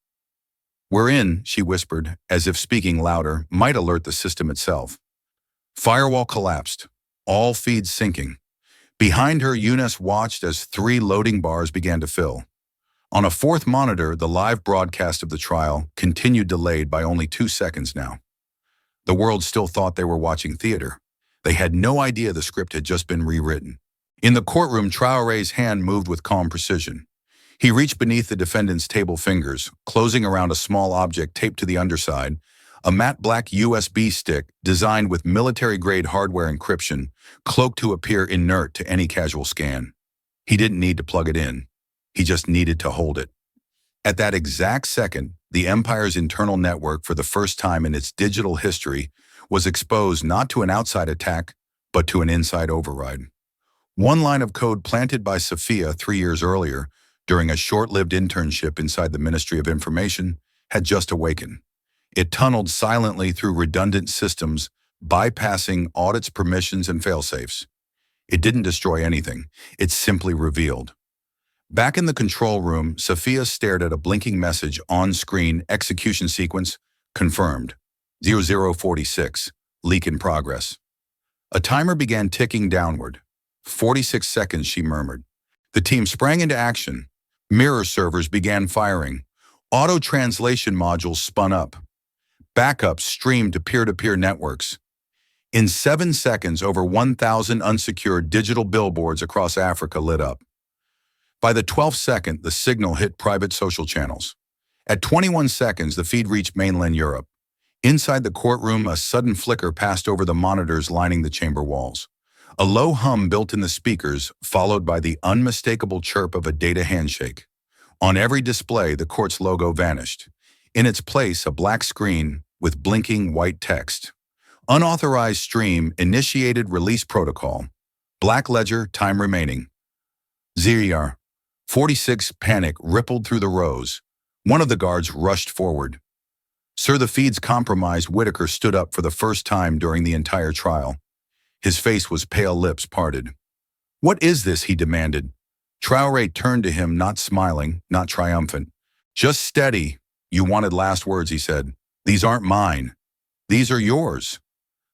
"We're in," she whispered, as if speaking louder might alert the system itself. Firewall collapsed, all feeds syncing. Behind her, Eunice watched as 3 loading bars began to fill. On a 4th monitor, the live broadcast of the trial continued, delayed by only 2 seconds now. The world still thought they were watching theater. They had no idea the script had just been rewritten. In the courtroom, Traoré's hand moved with calm precision. He reached beneath the defendant's table, fingers closing around a small object taped to the underside, a matte black USB stick designed with military-grade hardware encryption, cloaked to appear inert to any casual scan. He didn't need to plug it in. He just needed to hold it. At that exact second, the Empire's internal network, for the first time in its digital history, was exposed not to an outside attack, but to an inside override. One line of code planted by Sophia 3 years earlier, during a short-lived internship inside the Ministry of Information, had just awakened. It tunneled silently through redundant systems, bypassing audits, permissions, and failsafes. It didn't destroy anything. It simply revealed. Back in the control room, Sophia stared at a blinking message on screen: execution sequence confirmed. 0046, leak in progress. A timer began ticking downward. 46 seconds, she murmured. The team sprang into action. Mirror servers began firing. Auto-translation modules spun up. Backups streamed to peer-to-peer networks. In 7 seconds, over 1,000 unsecured digital billboards across Africa lit up. By the 12th second, the signal hit private social channels. At 21 seconds, the feed reached mainland Europe. Inside the courtroom, a sudden flicker passed over the monitors lining the chamber walls. A low hum built in the speakers, followed by the unmistakable chirp of a data handshake. On every display, the court's logo vanished. In its place, a black screen with blinking white text. Unauthorized stream, initiated release protocol. Black ledger, time remaining. ZR. 46. Panic rippled through the rows. One of the guards rushed forward. "Sir, the feed's compromised." Whitaker stood up for the first time during the entire trial. His face was pale, lips parted. "What is this?" he demanded. Traoré turned to him, not smiling, not triumphant. "Just steady. You wanted last words," he said. "These aren't mine. These are yours."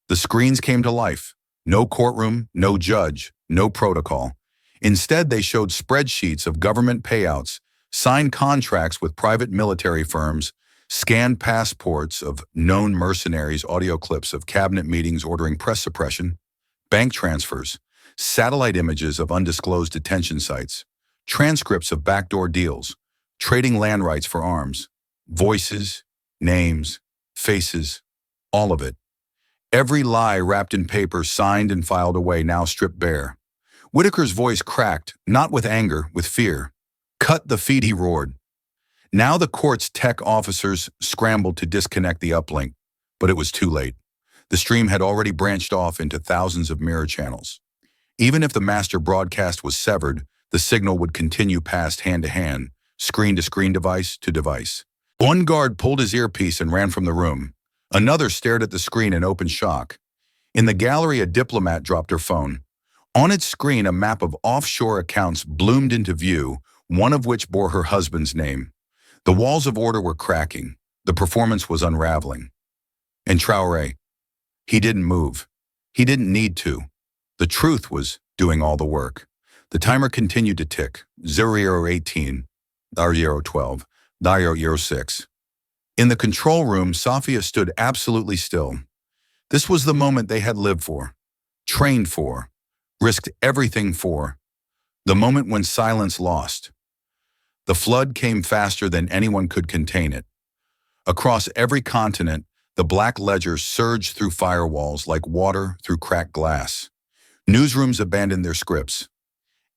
The screens came to life. No courtroom, no judge, no protocol. Instead, they showed spreadsheets of government payouts, signed contracts with private military firms, scanned passports of known mercenaries, audio clips of cabinet meetings ordering press suppression, bank transfers, satellite images of undisclosed detention sites, transcripts of backdoor deals, trading land rights for arms, voices, names, faces, all of it. Every lie wrapped in paper, signed and filed away, now stripped bare. Whitaker's voice cracked, not with anger, with fear. "Cut the feed," he roared. Now the court's tech officers scrambled to disconnect the uplink, but it was too late. The stream had already branched off into thousands of mirror channels. Even if the master broadcast was severed, the signal would continue past hand to hand, screen to screen, device to device. One guard pulled his earpiece and ran from the room. Another stared at the screen in open shock. In the gallery, a diplomat dropped her phone. On its screen, a map of offshore accounts bloomed into view, one of which bore her husband's name. The walls of order were cracking. The performance was unraveling. And Traoré, he didn't move. He didn't need to. The truth was doing all the work. The timer continued to tick. 0018, 0012, 0006. In the control room, Safia stood absolutely still. This was the moment they had lived for, trained for, risked everything for. The moment when silence lost. The flood came faster than anyone could contain it. Across every continent, the black ledger surged through firewalls like water through cracked glass. Newsrooms abandoned their scripts.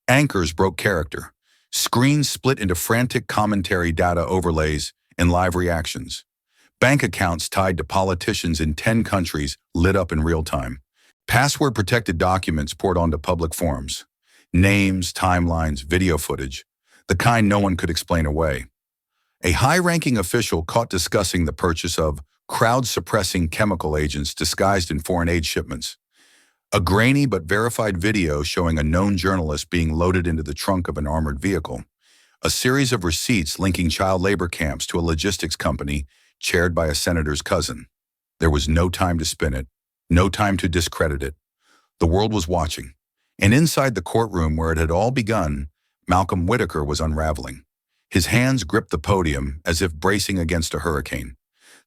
Anchors broke character. Screens split into frantic commentary data overlays and live reactions. Bank accounts tied to politicians in 10 countries lit up in real time. Password-protected documents poured onto public forums. Names, timelines, video footage, the kind no one could explain away. A high-ranking official caught discussing the purchase of crowd-suppressing chemical agents disguised in foreign aid shipments. A grainy but verified video showing a known journalist being loaded into the trunk of an armored vehicle. A series of receipts linking child labor camps to a logistics company chaired by a senator's cousin. There was no time to spin it, no time to discredit it. The world was watching. And inside the courtroom where it had all begun, Malcolm Whitaker was unraveling. His hands gripped the podium as if bracing against a hurricane.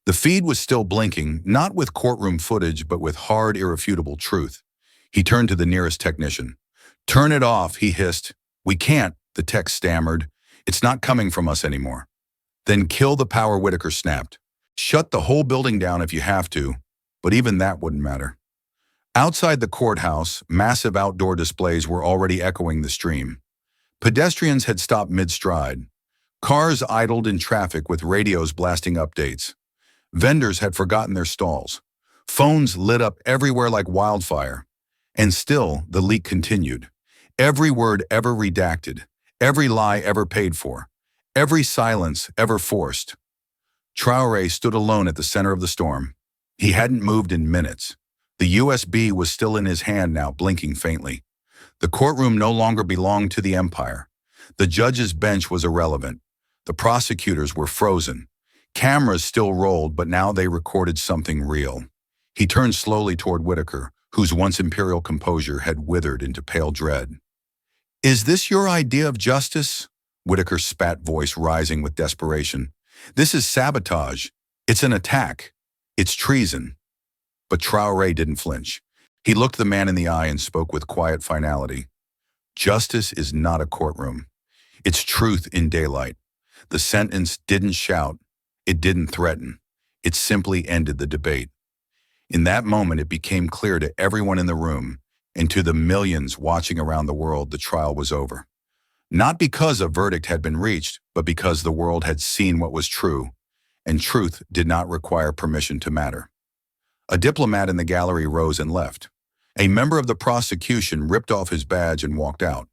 The feed was still blinking, not with courtroom footage, but with hard, irrefutable truth. He turned to the nearest technician. "Turn it off," he hissed. "We can't," the tech stammered. "It's not coming from us anymore." "Then kill the power," Whitaker snapped. "Shut the whole building down if you have to," but even that wouldn't matter. Outside the courthouse, massive outdoor displays were already echoing the stream. Pedestrians had stopped mid-stride. Cars idled in traffic with radios blasting updates. Vendors had forgotten their stalls. Phones lit up everywhere like wildfire. And still, the leak continued. Every word ever redacted, every lie ever paid for, every silence ever forced. Traoré stood alone at the center of the storm. He hadn't moved in minutes. The USB was still in his hand now, blinking faintly. The courtroom no longer belonged to the empire. The judge's bench was irrelevant. The prosecutors were frozen. Cameras still rolled, but now they recorded something real. He turned slowly toward Whitaker, whose once imperial composure had withered into pale dread. "Is this your idea of justice?" Whitaker's spat voice rising with desperation. "This is sabotage. It's an attack. It's treason." But Traoré didn't flinch. He looked the man in the eye and spoke with quiet finality. "Justice is not a courtroom. It's truth in daylight." The sentence didn't shout. It didn't threaten. It simply ended the debate. In that moment, it became clear to everyone in the room and to the millions watching around the world the trial was over. Not because a verdict had been reached, but because the world had seen what was true, and truth did not require permission to matter. A diplomat in the gallery rose and left. A member of the prosecution ripped off his badge and walked out.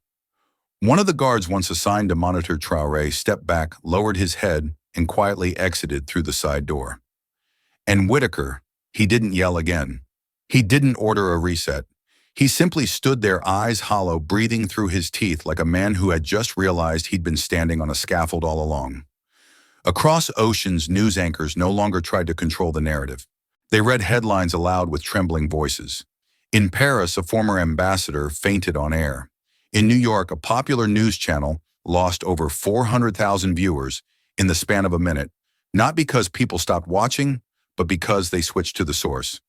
One of the guards once assigned to monitor Traoré stepped back, lowered his head, and quietly exited through the side door. And Whitaker, he didn't yell again. He didn't order a reset. He simply stood there, eyes hollow, breathing through his teeth like a man who had just realized he'd been standing on a scaffold all along. Across oceans, news anchors no longer tried to control the narrative. They read headlines aloud with trembling voices. In Paris, a former ambassador fainted on air. In New York, a popular news channel lost over 400,000 viewers in the span of a minute, not because people stopped watching, but because they switched to the source.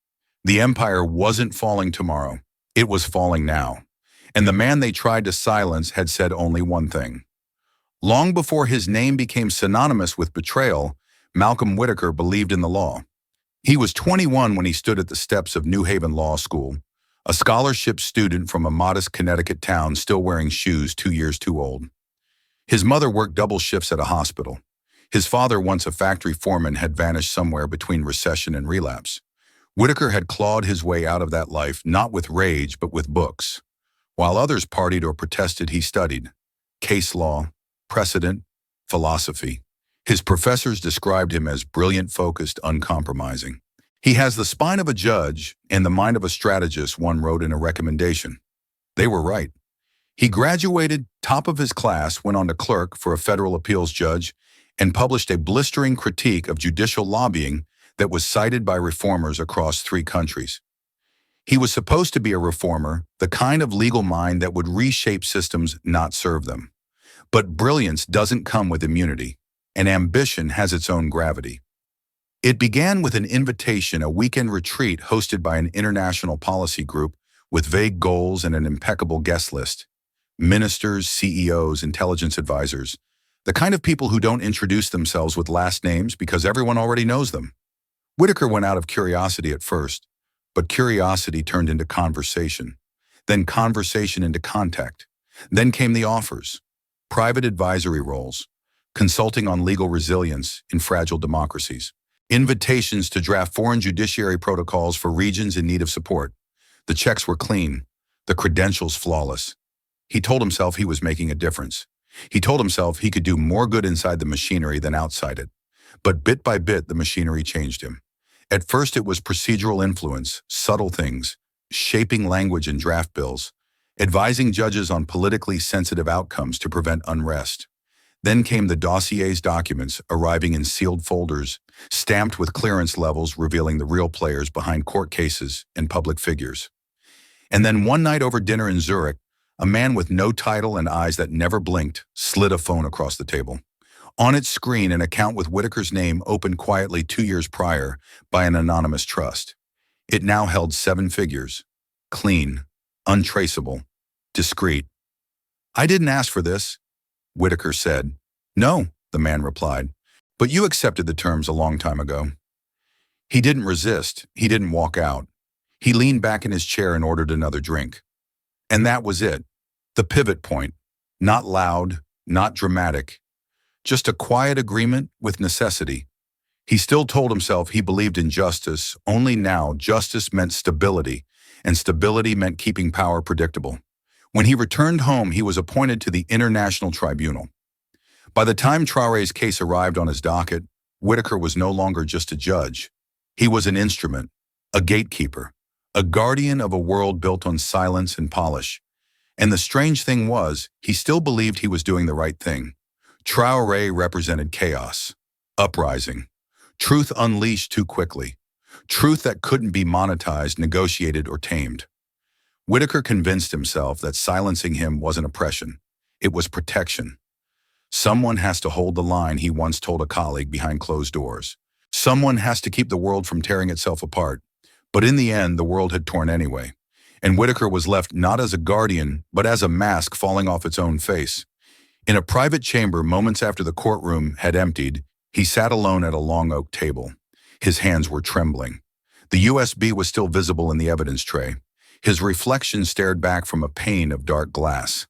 The empire wasn't falling tomorrow. It was falling now. And the man they tried to silence had said only one thing. Long before his name became synonymous with betrayal, Malcolm Whitaker believed in the law. He was 21 when he stood at the steps of New Haven Law School, a scholarship student from a modest Connecticut town still wearing shoes 2 years too old. His mother worked double shifts at a hospital. His father, once a factory foreman, had vanished somewhere between recession and relapse. Whitaker had clawed his way out of that life, not with rage, but with books. While others partied or protested, he studied case law, precedent, philosophy. His professors described him as brilliant, focused, uncompromising. "He has the spine of a judge and the mind of a strategist," one wrote in a recommendation. They were right. He graduated top of his class, went on to clerk for a federal appeals judge, and published a blistering critique of judicial lobbying that was cited by reformers across 3 countries. He was supposed to be a reformer, the kind of legal mind that would reshape systems, not serve them. But brilliance doesn't come with immunity, and ambition has its own gravity. It began with an invitation, a weekend retreat hosted by an international policy group with vague goals and an impeccable guest list. Ministers, CEOs, intelligence advisors, the kind of people who don't introduce themselves with last names because everyone already knows them. Whitaker went out of curiosity at first, but curiosity turned into conversation, then conversation into contact. Then came the offers, private advisory roles, consulting on legal resilience in fragile democracies, invitations to draft foreign judiciary protocols for regions in need of support. The checks were clean, the credentials flawless. He told himself he was making a difference. He told himself he could do more good inside the machinery than outside it. But bit by bit, the machinery changed him. At first, it was procedural influence, subtle things, shaping language in draft bills, advising judges on politically sensitive outcomes to prevent unrest. Then came the dossiers documents arriving in sealed folders, stamped with clearance levels revealing the real players behind court cases and public figures. And then one night over dinner in Zurich, a man with no title and eyes that never blinked slid a phone across the table. On its screen, an account with Whitaker's name opened quietly 2 years prior by an anonymous trust. It now held 7 figures, clean, untraceable, discreet. "I didn't ask for this," Whitaker said. "No," the man replied, "but you accepted the terms a long time ago." He didn't resist. He didn't walk out. He leaned back in his chair and ordered another drink. And that was it. The pivot point. Not loud, not dramatic. Just a quiet agreement with necessity. He still told himself he believed in justice, only now justice meant stability, and stability meant keeping power predictable. When he returned home, he was appointed to the International Tribunal. By the time Traoré's case arrived on his docket, Whitaker was no longer just a judge. He was an instrument, a gatekeeper, a guardian of a world built on silence and polish. And the strange thing was, he still believed he was doing the right thing. Traoré represented chaos, uprising, truth unleashed too quickly, truth that couldn't be monetized, negotiated, or tamed. Whitaker convinced himself that silencing him wasn't oppression, it was protection. "Someone has to hold the line," he once told a colleague behind closed doors. "Someone has to keep the world from tearing itself apart." But in the end, the world had torn anyway, and Whitaker was left not as a guardian, but as a mask falling off its own face. In a private chamber, moments after the courtroom had emptied, he sat alone at a long oak table. His hands were trembling. The USB was still visible in the evidence tray. His reflection stared back from a pane of dark glass.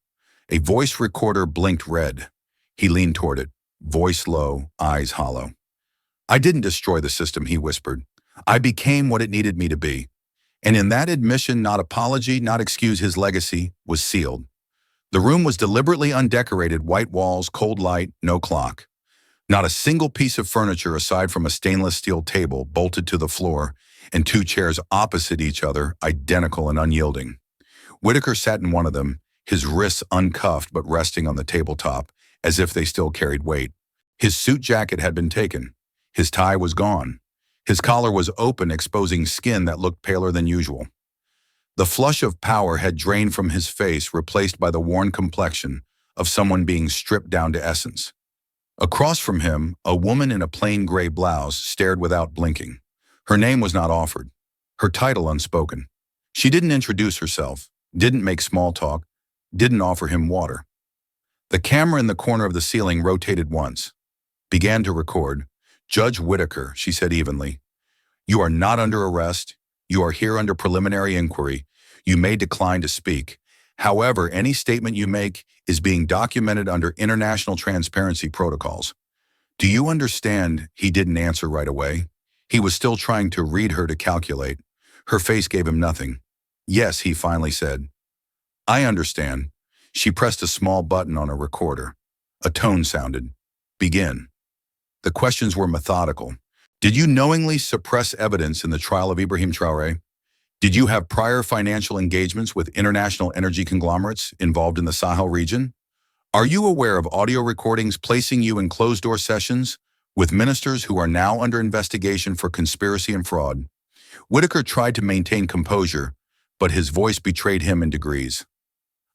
A voice recorder blinked red. He leaned toward it, voice low, eyes hollow. "I didn't destroy the system," he whispered. "I became what it needed me to be." And in that admission, not apology, not excuse, his legacy was sealed. The room was deliberately undecorated, white walls, cold light, no clock. Not a single piece of furniture aside from a stainless steel table bolted to the floor and 2 chairs opposite each other, identical and unyielding. Whitaker sat in one of them, his wrists uncuffed but resting on the tabletop, as if they still carried weight. His suit jacket had been taken. His tie was gone. His collar was open, exposing skin that looked paler than usual. The flush of power had drained from his face, replaced by the worn complexion of someone being stripped down to essence. Across from him, a woman in a plain gray blouse stared without blinking. Her name was not offered, her title unspoken. She didn't introduce herself, didn't make small talk, didn't offer him water. The camera in the corner of the ceiling rotated once, began to record. "Judge Whitaker," she said evenly, "you are not under arrest. You are here under preliminary inquiry. You may decline to speak. However, any statement you make is being documented under international transparency protocols. Do you understand?" He didn't answer right away. He was still trying to read her, to calculate. Her face gave him nothing. "Yes," he finally said. "I understand." She pressed a small button on a recorder. A tone sounded. "Begin." The questions were methodical. "Did you knowingly suppress evidence in the trial of Ibrahim Traoré?" Did you have prior financial engagements with international energy conglomerates involved in the Sahel region? Are you aware of audio recordings placing you in closed-door sessions with ministers who are now under investigation for conspiracy and fraud? Whitaker tried to maintain composure, but his voice betrayed him in degrees.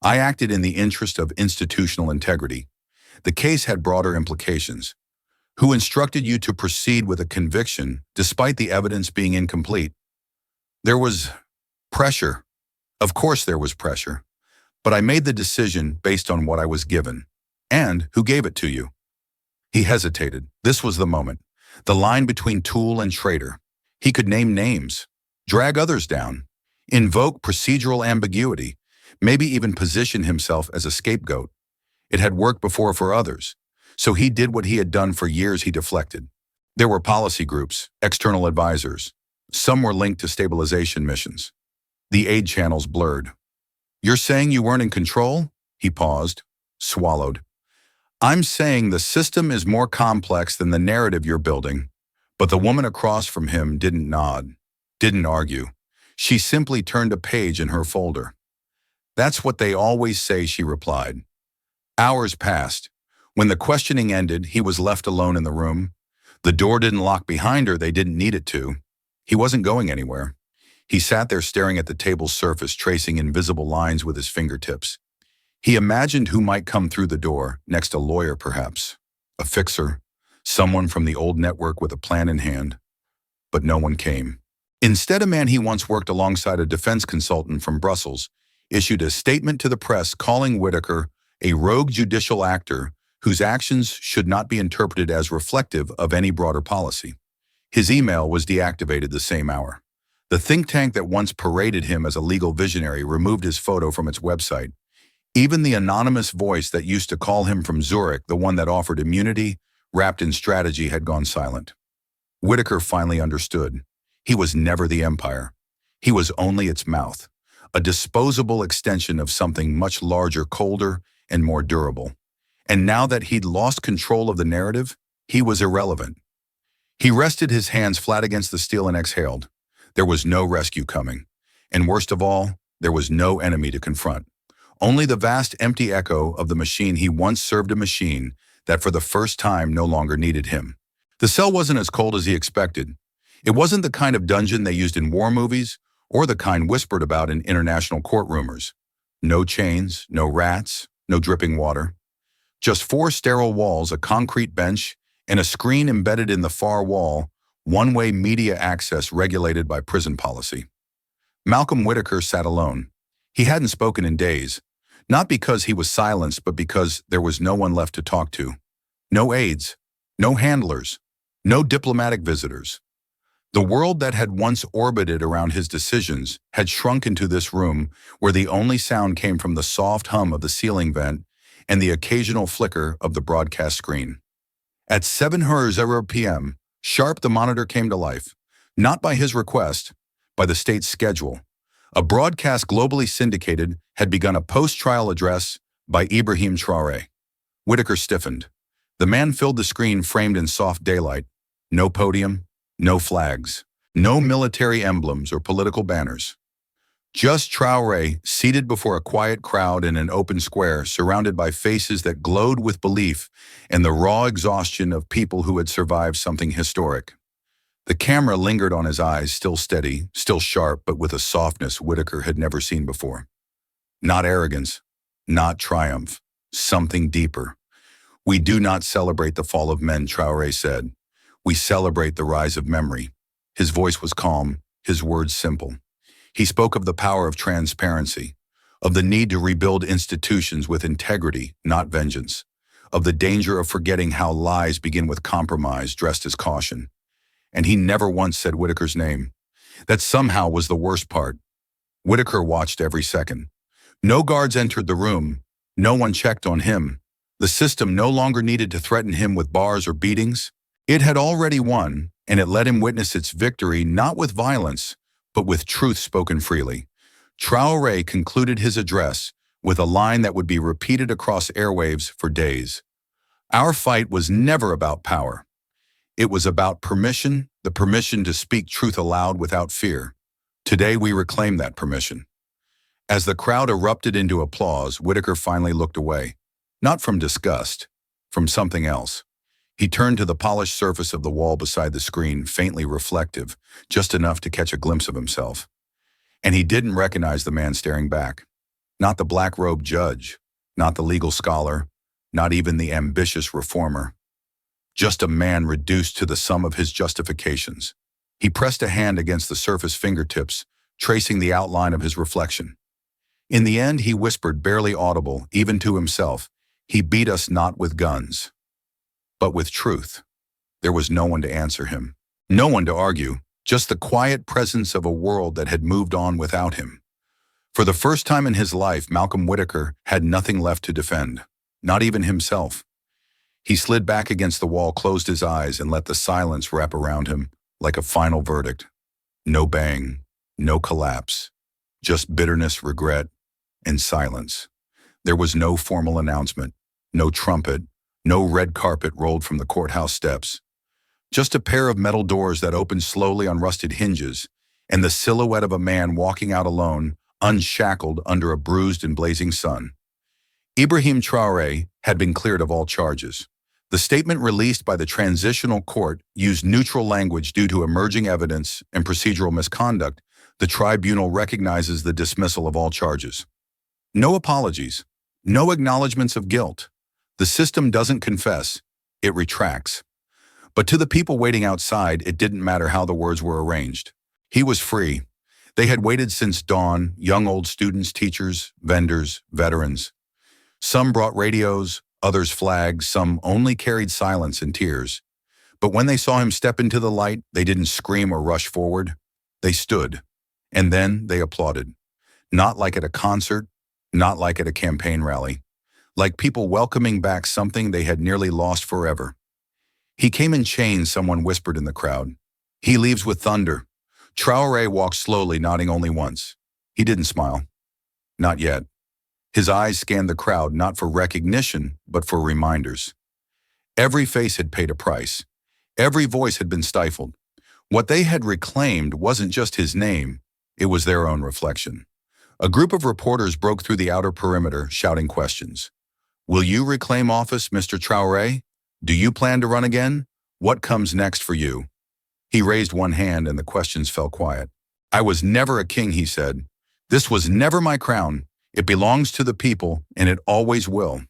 I acted in the interest of institutional integrity. The case had broader implications. Who instructed you to proceed with a conviction despite the evidence being incomplete? There was pressure. Of course there was pressure. But I made the decision based on what I was given. And who gave it to you? He hesitated. This was the moment. The line between tool and traitor. He could name names, drag others down, invoke procedural ambiguity, maybe even position himself as a scapegoat. It had worked before for others. So he did what he had done for years. He deflected. There were policy groups, external advisors. Some were linked to stabilization missions. The aid channels blurred. You're saying you weren't in control? He paused, swallowed. I'm saying the system is more complex than the narrative you're building. But the woman across from him didn't nod, didn't argue. She simply turned a page in her folder. That's what they always say, she replied. Hours passed. When the questioning ended, he was left alone in the room. The door didn't lock behind her. They didn't need it to. He wasn't going anywhere. He sat there staring at the table's surface, tracing invisible lines with his fingertips. He imagined who might come through the door, next a lawyer perhaps, a fixer, someone from the old network with a plan in hand. But no one came. Instead, a man he once worked alongside, a defense consultant from Brussels, issued a statement to the press calling Whitaker a rogue judicial actor whose actions should not be interpreted as reflective of any broader policy. His email was deactivated the same hour. The think tank that once paraded him as a legal visionary removed his photo from its website. Even the anonymous voice that used to call him from Zurich, the one that offered immunity, wrapped in strategy, had gone silent. Whitaker finally understood. He was never the empire. He was only its mouth, a disposable extension of something much larger, colder, and more durable. And now that he'd lost control of the narrative, he was irrelevant. He rested his hands flat against the steel and exhaled. There was no rescue coming. And worst of all, there was no enemy to confront. Only the vast empty echo of the machine he once served, a machine that for the first time no longer needed him. The cell wasn't as cold as he expected. It wasn't the kind of dungeon they used in war movies or the kind whispered about in international court rumors. No chains, no rats, no dripping water. Just 4 sterile walls, a concrete bench, and a screen embedded in the far wall, one-way media access regulated by prison policy. Malcolm Whitaker sat alone. He hadn't spoken in days, not because he was silenced, but because there was no one left to talk to. No aides, no handlers, no diplomatic visitors. The world that had once orbited around his decisions had shrunk into this room where the only sound came from the soft hum of the ceiling vent and the occasional flicker of the broadcast screen. At 7:00 p.m., sharp, the monitor came to life, not by his request, by the state's schedule. A broadcast globally syndicated had begun, a post-trial address by Ibrahim Traoré. Whitaker stiffened. The man filled the screen, framed in soft daylight. No podium, no flags, no military emblems or political banners. Just Traoré, seated before a quiet crowd in an open square, surrounded by faces that glowed with belief and the raw exhaustion of people who had survived something historic. The camera lingered on his eyes, still steady, still sharp, but with a softness Whitaker had never seen before. Not arrogance, not triumph, something deeper. We do not celebrate the fall of men, Traoré said. We celebrate the rise of memory. His voice was calm, his words simple. He spoke of the power of transparency, of the need to rebuild institutions with integrity, not vengeance, of the danger of forgetting how lies begin with compromise dressed as caution. And he never once said Whitaker's name. That somehow was the worst part. Whitaker watched every second. No guards entered the room. No one checked on him. The system no longer needed to threaten him with bars or beatings. It had already won, and it let him witness its victory not with violence, but with truth spoken freely. Traoré concluded his address with a line that would be repeated across airwaves for days. Our fight was never about power. It was about permission, the permission to speak truth aloud without fear. Today we reclaim that permission. As the crowd erupted into applause, Whitaker finally looked away. Not from disgust, from something else. He turned to the polished surface of the wall beside the screen, faintly reflective, just enough to catch a glimpse of himself. And he didn't recognize the man staring back. Not the black-robed judge, not the legal scholar, not even the ambitious reformer. Just a man reduced to the sum of his justifications. He pressed a hand against the surface fingertips, tracing the outline of his reflection. In the end, he whispered, barely audible, even to himself, "He beat us not with guns, but with truth." There was no one to answer him. No one to argue, just the quiet presence of a world that had moved on without him. For the first time in his life, Malcolm Whitaker had nothing left to defend, not even himself. He slid back against the wall, closed his eyes, and let the silence wrap around him like a final verdict. No bang, no collapse, just bitterness, regret, and silence. There was no formal announcement, no trumpet, no red carpet rolled from the courthouse steps. Just a pair of metal doors that opened slowly on rusted hinges, and the silhouette of a man walking out alone, unshackled under a bruised and blazing sun. Ibrahim Traoré had been cleared of all charges. The statement released by the transitional court used neutral language due to emerging evidence and procedural misconduct. The tribunal recognizes the dismissal of all charges. No apologies, no acknowledgments of guilt. The system doesn't confess, it retracts. But to the people waiting outside, it didn't matter how the words were arranged. He was free. They had waited since dawn, young, old students, teachers, vendors, veterans. Some brought radios, others flags, some only carried silence and tears. But when they saw him step into the light, they didn't scream or rush forward. They stood, and then they applauded. Not like at a concert, not like at a campaign rally. Like people welcoming back something they had nearly lost forever. "He came in chains," someone whispered in the crowd. "He leaves with thunder." Traoré walked slowly, nodding only once. He didn't smile. Not yet. His eyes scanned the crowd, not for recognition, but for reminders. Every face had paid a price. Every voice had been stifled. What they had reclaimed wasn't just his name, it was their own reflection. A group of reporters broke through the outer perimeter, shouting questions. "Will you reclaim office, Mr. Traoré? Do you plan to run again? What comes next for you?" He raised one hand and the questions fell quiet. "I was never a king," he said. "This was never my crown. It belongs to the people, and it always will."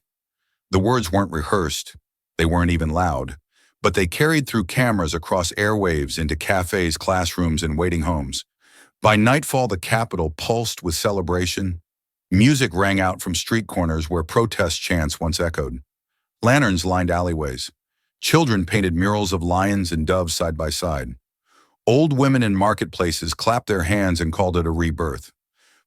The words weren't rehearsed. They weren't even loud. But they carried through cameras across airwaves into cafes, classrooms, and waiting homes. By nightfall, the capital pulsed with celebration. Music rang out from street corners where protest chants once echoed. Lanterns lined alleyways. Children painted murals of lions and doves side by side. Old women in marketplaces clapped their hands and called it a rebirth.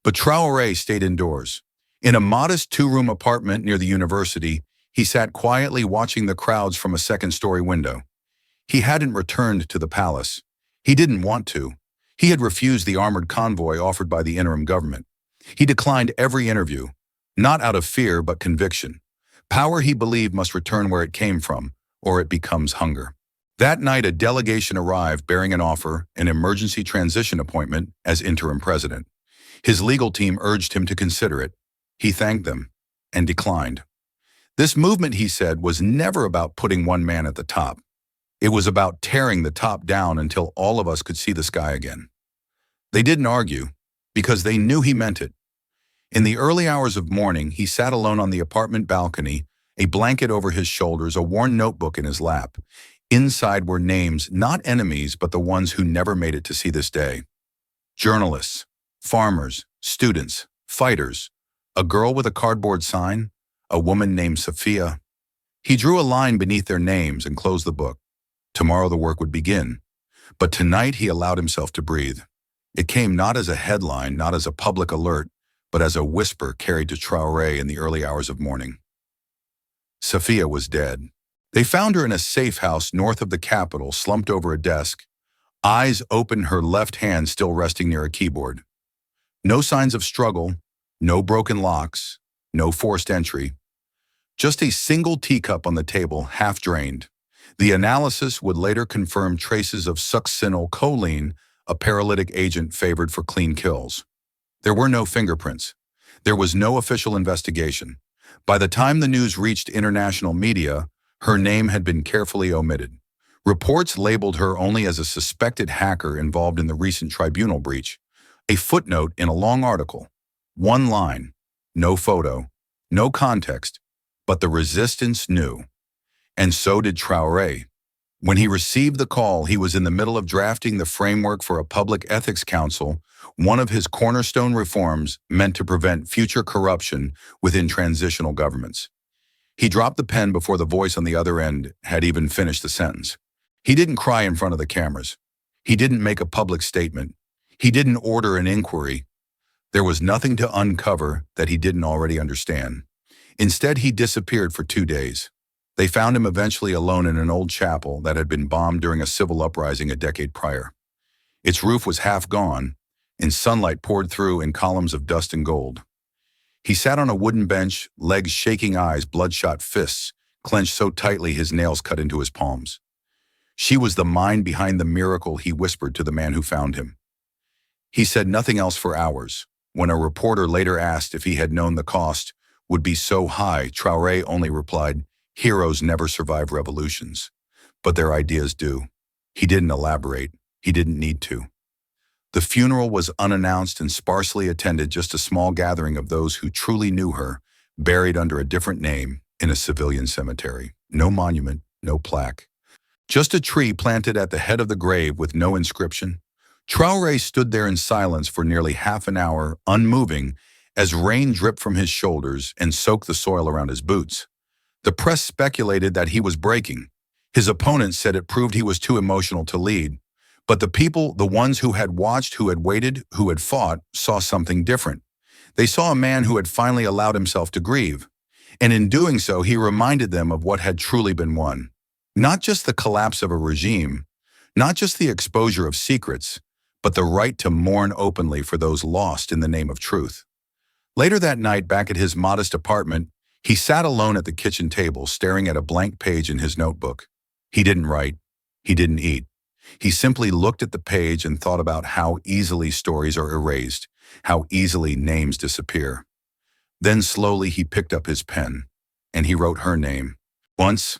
But Traoré stayed indoors. In a modest two-room apartment near the university, he sat quietly watching the crowds from a second-story window. He hadn't returned to the palace. He didn't want to. He had refused the armored convoy offered by the interim government. He declined every interview, not out of fear but conviction. Power, he believed, must return where it came from, or it becomes hunger. That night, a delegation arrived bearing an offer, an emergency transition appointment as interim president. His legal team urged him to consider it. He thanked them and declined. This movement, he said, was never about putting one man at the top. It was about tearing the top down until all of us could see the sky again. They didn't argue, because they knew he meant it. In the early hours of morning, he sat alone on the apartment balcony, a blanket over his shoulders, a worn notebook in his lap. Inside were names, not enemies, but the ones who never made it to see this day. Journalists, farmers, students, fighters, a girl with a cardboard sign, a woman named Sophia. He drew a line beneath their names and closed the book. Tomorrow the work would begin. But tonight he allowed himself to breathe. It came not as a headline, not as a public alert, but as a whisper carried to Traoré in the early hours of morning. Sophia was dead. They found her in a safe house north of the capital, slumped over a desk, eyes open, her left hand still resting near a keyboard. No signs of struggle, no broken locks, no forced entry. Just a single teacup on the table, half drained. The analysis would later confirm traces of succinylcholine, a paralytic agent favored for clean kills. There were no fingerprints. There was no official investigation. By the time the news reached international media, her name had been carefully omitted. Reports labeled her only as a suspected hacker involved in the recent tribunal breach. A footnote in a long article. One line. No photo. No context. But the resistance knew. And so did Traoré. When he received the call, he was in the middle of drafting the framework for a public ethics council, one of his cornerstone reforms meant to prevent future corruption within transitional governments. He dropped the pen before the voice on the other end had even finished the sentence. He didn't cry in front of the cameras. He didn't make a public statement. He didn't order an inquiry. There was nothing to uncover that he didn't already understand. Instead, he disappeared for 2 days. They found him eventually alone in an old chapel that had been bombed during a civil uprising a decade prior. Its roof was half gone, and sunlight poured through in columns of dust and gold. He sat on a wooden bench, legs shaking, eyes bloodshot, fists clenched so tightly his nails cut into his palms. She was the mind behind the miracle, he whispered to the man who found him. He said nothing else for hours. When a reporter later asked if he had known the cost would be so high, Traoré only replied, "Heroes never survive revolutions, but their ideas do." He didn't elaborate. He didn't need to. The funeral was unannounced and sparsely attended, just a small gathering of those who truly knew her, buried under a different name in a civilian cemetery. No monument, no plaque. Just a tree planted at the head of the grave with no inscription. Traoré stood there in silence for nearly half an hour, unmoving, as rain dripped from his shoulders and soaked the soil around his boots. The press speculated that he was breaking. His opponents said it proved he was too emotional to lead. But the people, the ones who had watched, who had waited, who had fought, saw something different. They saw a man who had finally allowed himself to grieve. And in doing so, he reminded them of what had truly been won. Not just the collapse of a regime, not just the exposure of secrets, but the right to mourn openly for those lost in the name of truth. Later that night, back at his modest apartment, he sat alone at the kitchen table, staring at a blank page in his notebook. He didn't write. He didn't eat. He simply looked at the page and thought about how easily stories are erased, how easily names disappear. Then slowly he picked up his pen, and he wrote her name. Once,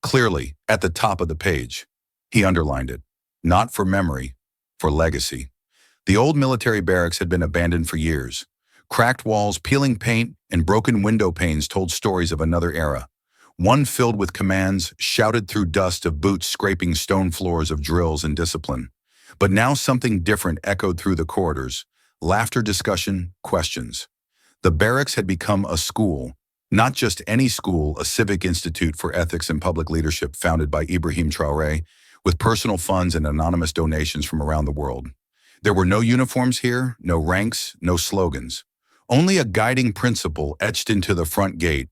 clearly, at the top of the page. He underlined it. Not for memory, for legacy. The old military barracks had been abandoned for years. Cracked walls, peeling paint, and broken window panes told stories of another era. One filled with commands, shouted through dust of boots scraping stone floors, of drills and discipline. But now something different echoed through the corridors. Laughter, discussion, questions. The barracks had become a school. Not just any school, a civic institute for ethics and public leadership founded by Ibrahim Traoré, with personal funds and anonymous donations from around the world. There were no uniforms here, no ranks, no slogans. Only a guiding principle etched into the front gate.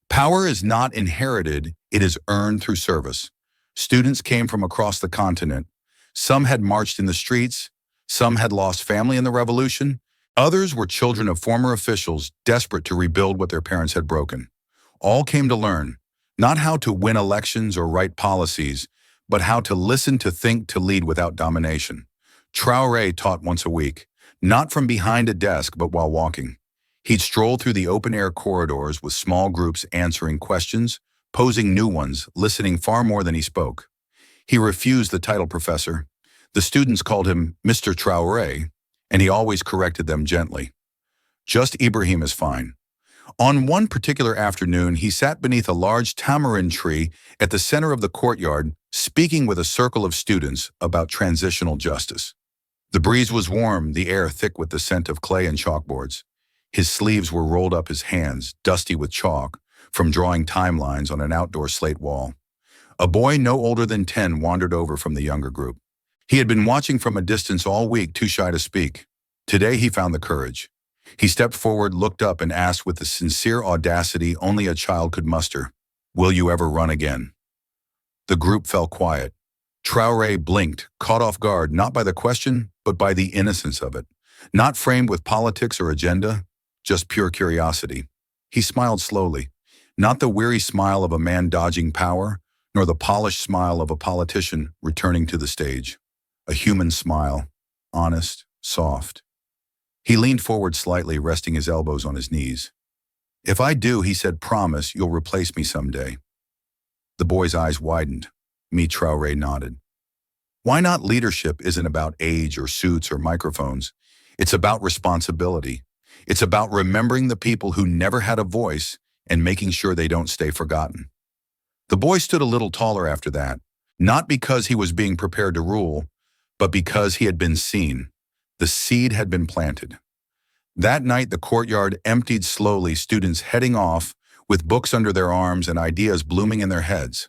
Power is not inherited, it is earned through service. Students came from across the continent. Some had marched in the streets, some had lost family in the revolution, others were children of former officials desperate to rebuild what their parents had broken. All came to learn, not how to win elections or write policies, but how to listen, to think, to lead without domination. Traoré taught once a week, not from behind a desk, but while walking. He'd stroll through the open-air corridors with small groups answering questions, posing new ones, listening far more than he spoke. He refused the title professor. The students called him Mr. Traoré, and he always corrected them gently. Just Ibrahim is fine. On one particular afternoon, he sat beneath a large tamarind tree at the center of the courtyard, speaking with a circle of students about transitional justice. The breeze was warm, the air thick with the scent of clay and chalkboards. His sleeves were rolled up, his hands dusty with chalk from drawing timelines on an outdoor slate wall. A boy no older than 10 wandered over from the younger group. He had been watching from a distance all week, too shy to speak. Today he found the courage. He stepped forward, looked up, and asked with the sincere audacity only a child could muster, "Will you ever run again?" The group fell quiet. Traoré blinked, caught off guard not by the question, but by the innocence of it. Not framed with politics or agenda, just pure curiosity. He smiled slowly, not the weary smile of a man dodging power, nor the polished smile of a politician returning to the stage. A human smile. honest, soft. He leaned forward slightly, resting his elbows on his knees. "If I do," he said, "promise you'll replace me someday." The boy's eyes widened. Traoré nodded. Why not? Leadership isn't about age or suits or microphones. It's about responsibility. It's about remembering the people who never had a voice and making sure they don't stay forgotten. The boy stood a little taller after that, not because he was being prepared to rule, but because he had been seen. The seed had been planted. That night, the courtyard emptied slowly, students heading off with books under their arms and ideas blooming in their heads.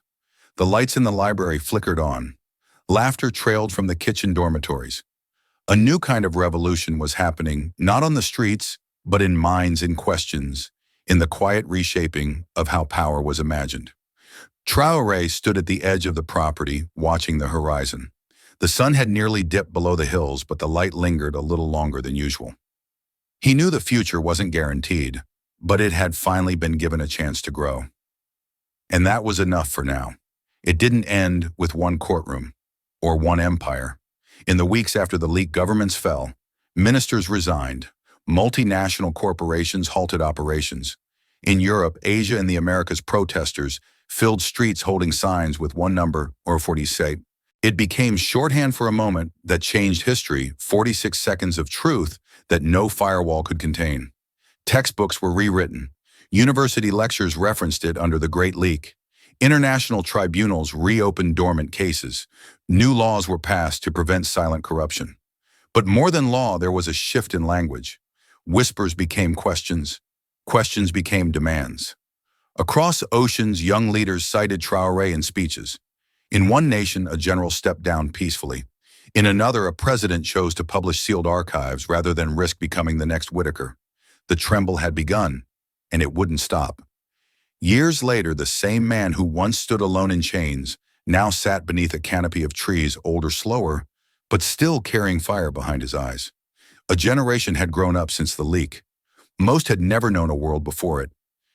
The lights in the library flickered on. Laughter trailed from the kitchen dormitories. A new kind of revolution was happening, not on the streets, but in minds and questions, in the quiet reshaping of how power was imagined. Traoré stood at the edge of the property, watching the horizon. The sun had nearly dipped below the hills, but the light lingered a little longer than usual. He knew the future wasn't guaranteed, but it had finally been given a chance to grow. And that was enough for now. It didn't end with one courtroom or one empire. In the weeks after the leak, governments fell, ministers resigned, multinational corporations halted operations. In Europe, Asia, and the Americas, protesters filled streets holding signs with one number or 46. It became shorthand for a moment that changed history, 46 seconds of truth that no firewall could contain. Textbooks were rewritten. University lectures referenced it under the Great Leak. International tribunals reopened dormant cases. New laws were passed to prevent silent corruption. But more than law, there was a shift in language. Whispers became questions. Questions became demands. Across oceans, young leaders cited Traoré in speeches. In one nation, a general stepped down peacefully. In another, a president chose to publish sealed archives rather than risk becoming the next Whitaker. The tremble had begun, and it wouldn't stop. Years later, the same man who once stood alone in chains now sat beneath a canopy of trees, older, slower, but still carrying fire behind his eyes. A generation had grown up since the leak. Most had never known a world before it.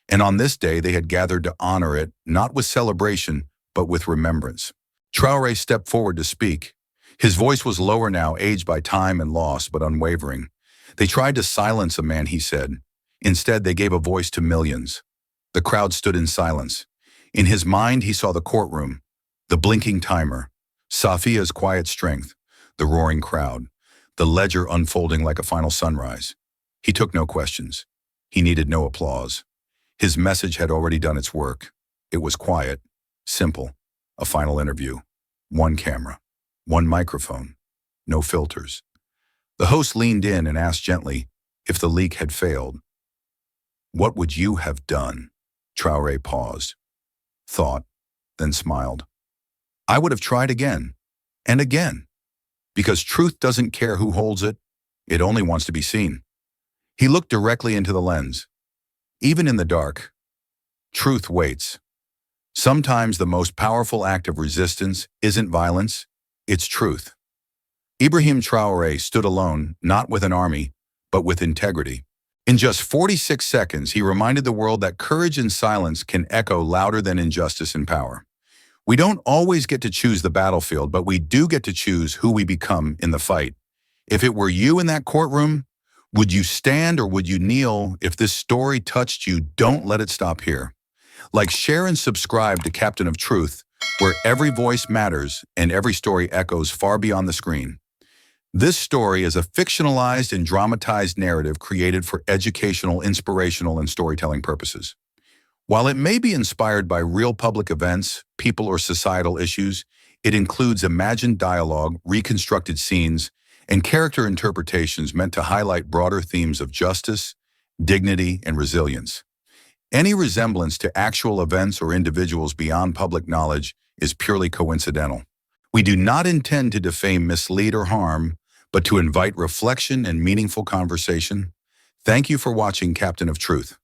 And on this day, they had gathered to honor it, not with celebration, but with remembrance. Traoré stepped forward to speak. His voice was lower now, aged by time and loss, but unwavering. They tried to silence a man, he said. Instead, they gave a voice to millions. The crowd stood in silence. In his mind, he saw the courtroom, the blinking timer, Safia's quiet strength, the roaring crowd, the ledger unfolding like a final sunrise. He took no questions. He needed no applause. His message had already done its work. It was quiet, simple, a final interview. One camera, one microphone, no filters. The host leaned in and asked gently, if the leak had failed, "What would you have done?" Traoré paused, thought, then smiled. "I would have tried again, and again, because truth doesn't care who holds it, it only wants to be seen." He looked directly into the lens. Even in the dark, truth waits. Sometimes the most powerful act of resistance isn't violence, it's truth. Ibrahim Traoré stood alone, not with an army, but with integrity. In just 46 seconds, he reminded the world that courage in silence can echo louder than injustice in power. We don't always get to choose the battlefield, but we do get to choose who we become in the fight. If it were you in that courtroom, would you stand or would you kneel? If this story touched you, don't let it stop here. Like, share, and subscribe to Captain of Truth, where every voice matters and every story echoes far beyond the screen. This story is a fictionalized and dramatized narrative created for educational, inspirational, and storytelling purposes. While it may be inspired by real public events, people, or societal issues, it includes imagined dialogue, reconstructed scenes, and character interpretations meant to highlight broader themes of justice, dignity, and resilience. Any resemblance to actual events or individuals beyond public knowledge is purely coincidental. We do not intend to defame, mislead, or harm, but to invite reflection and meaningful conversation. Thank you for watching Captain of Truth.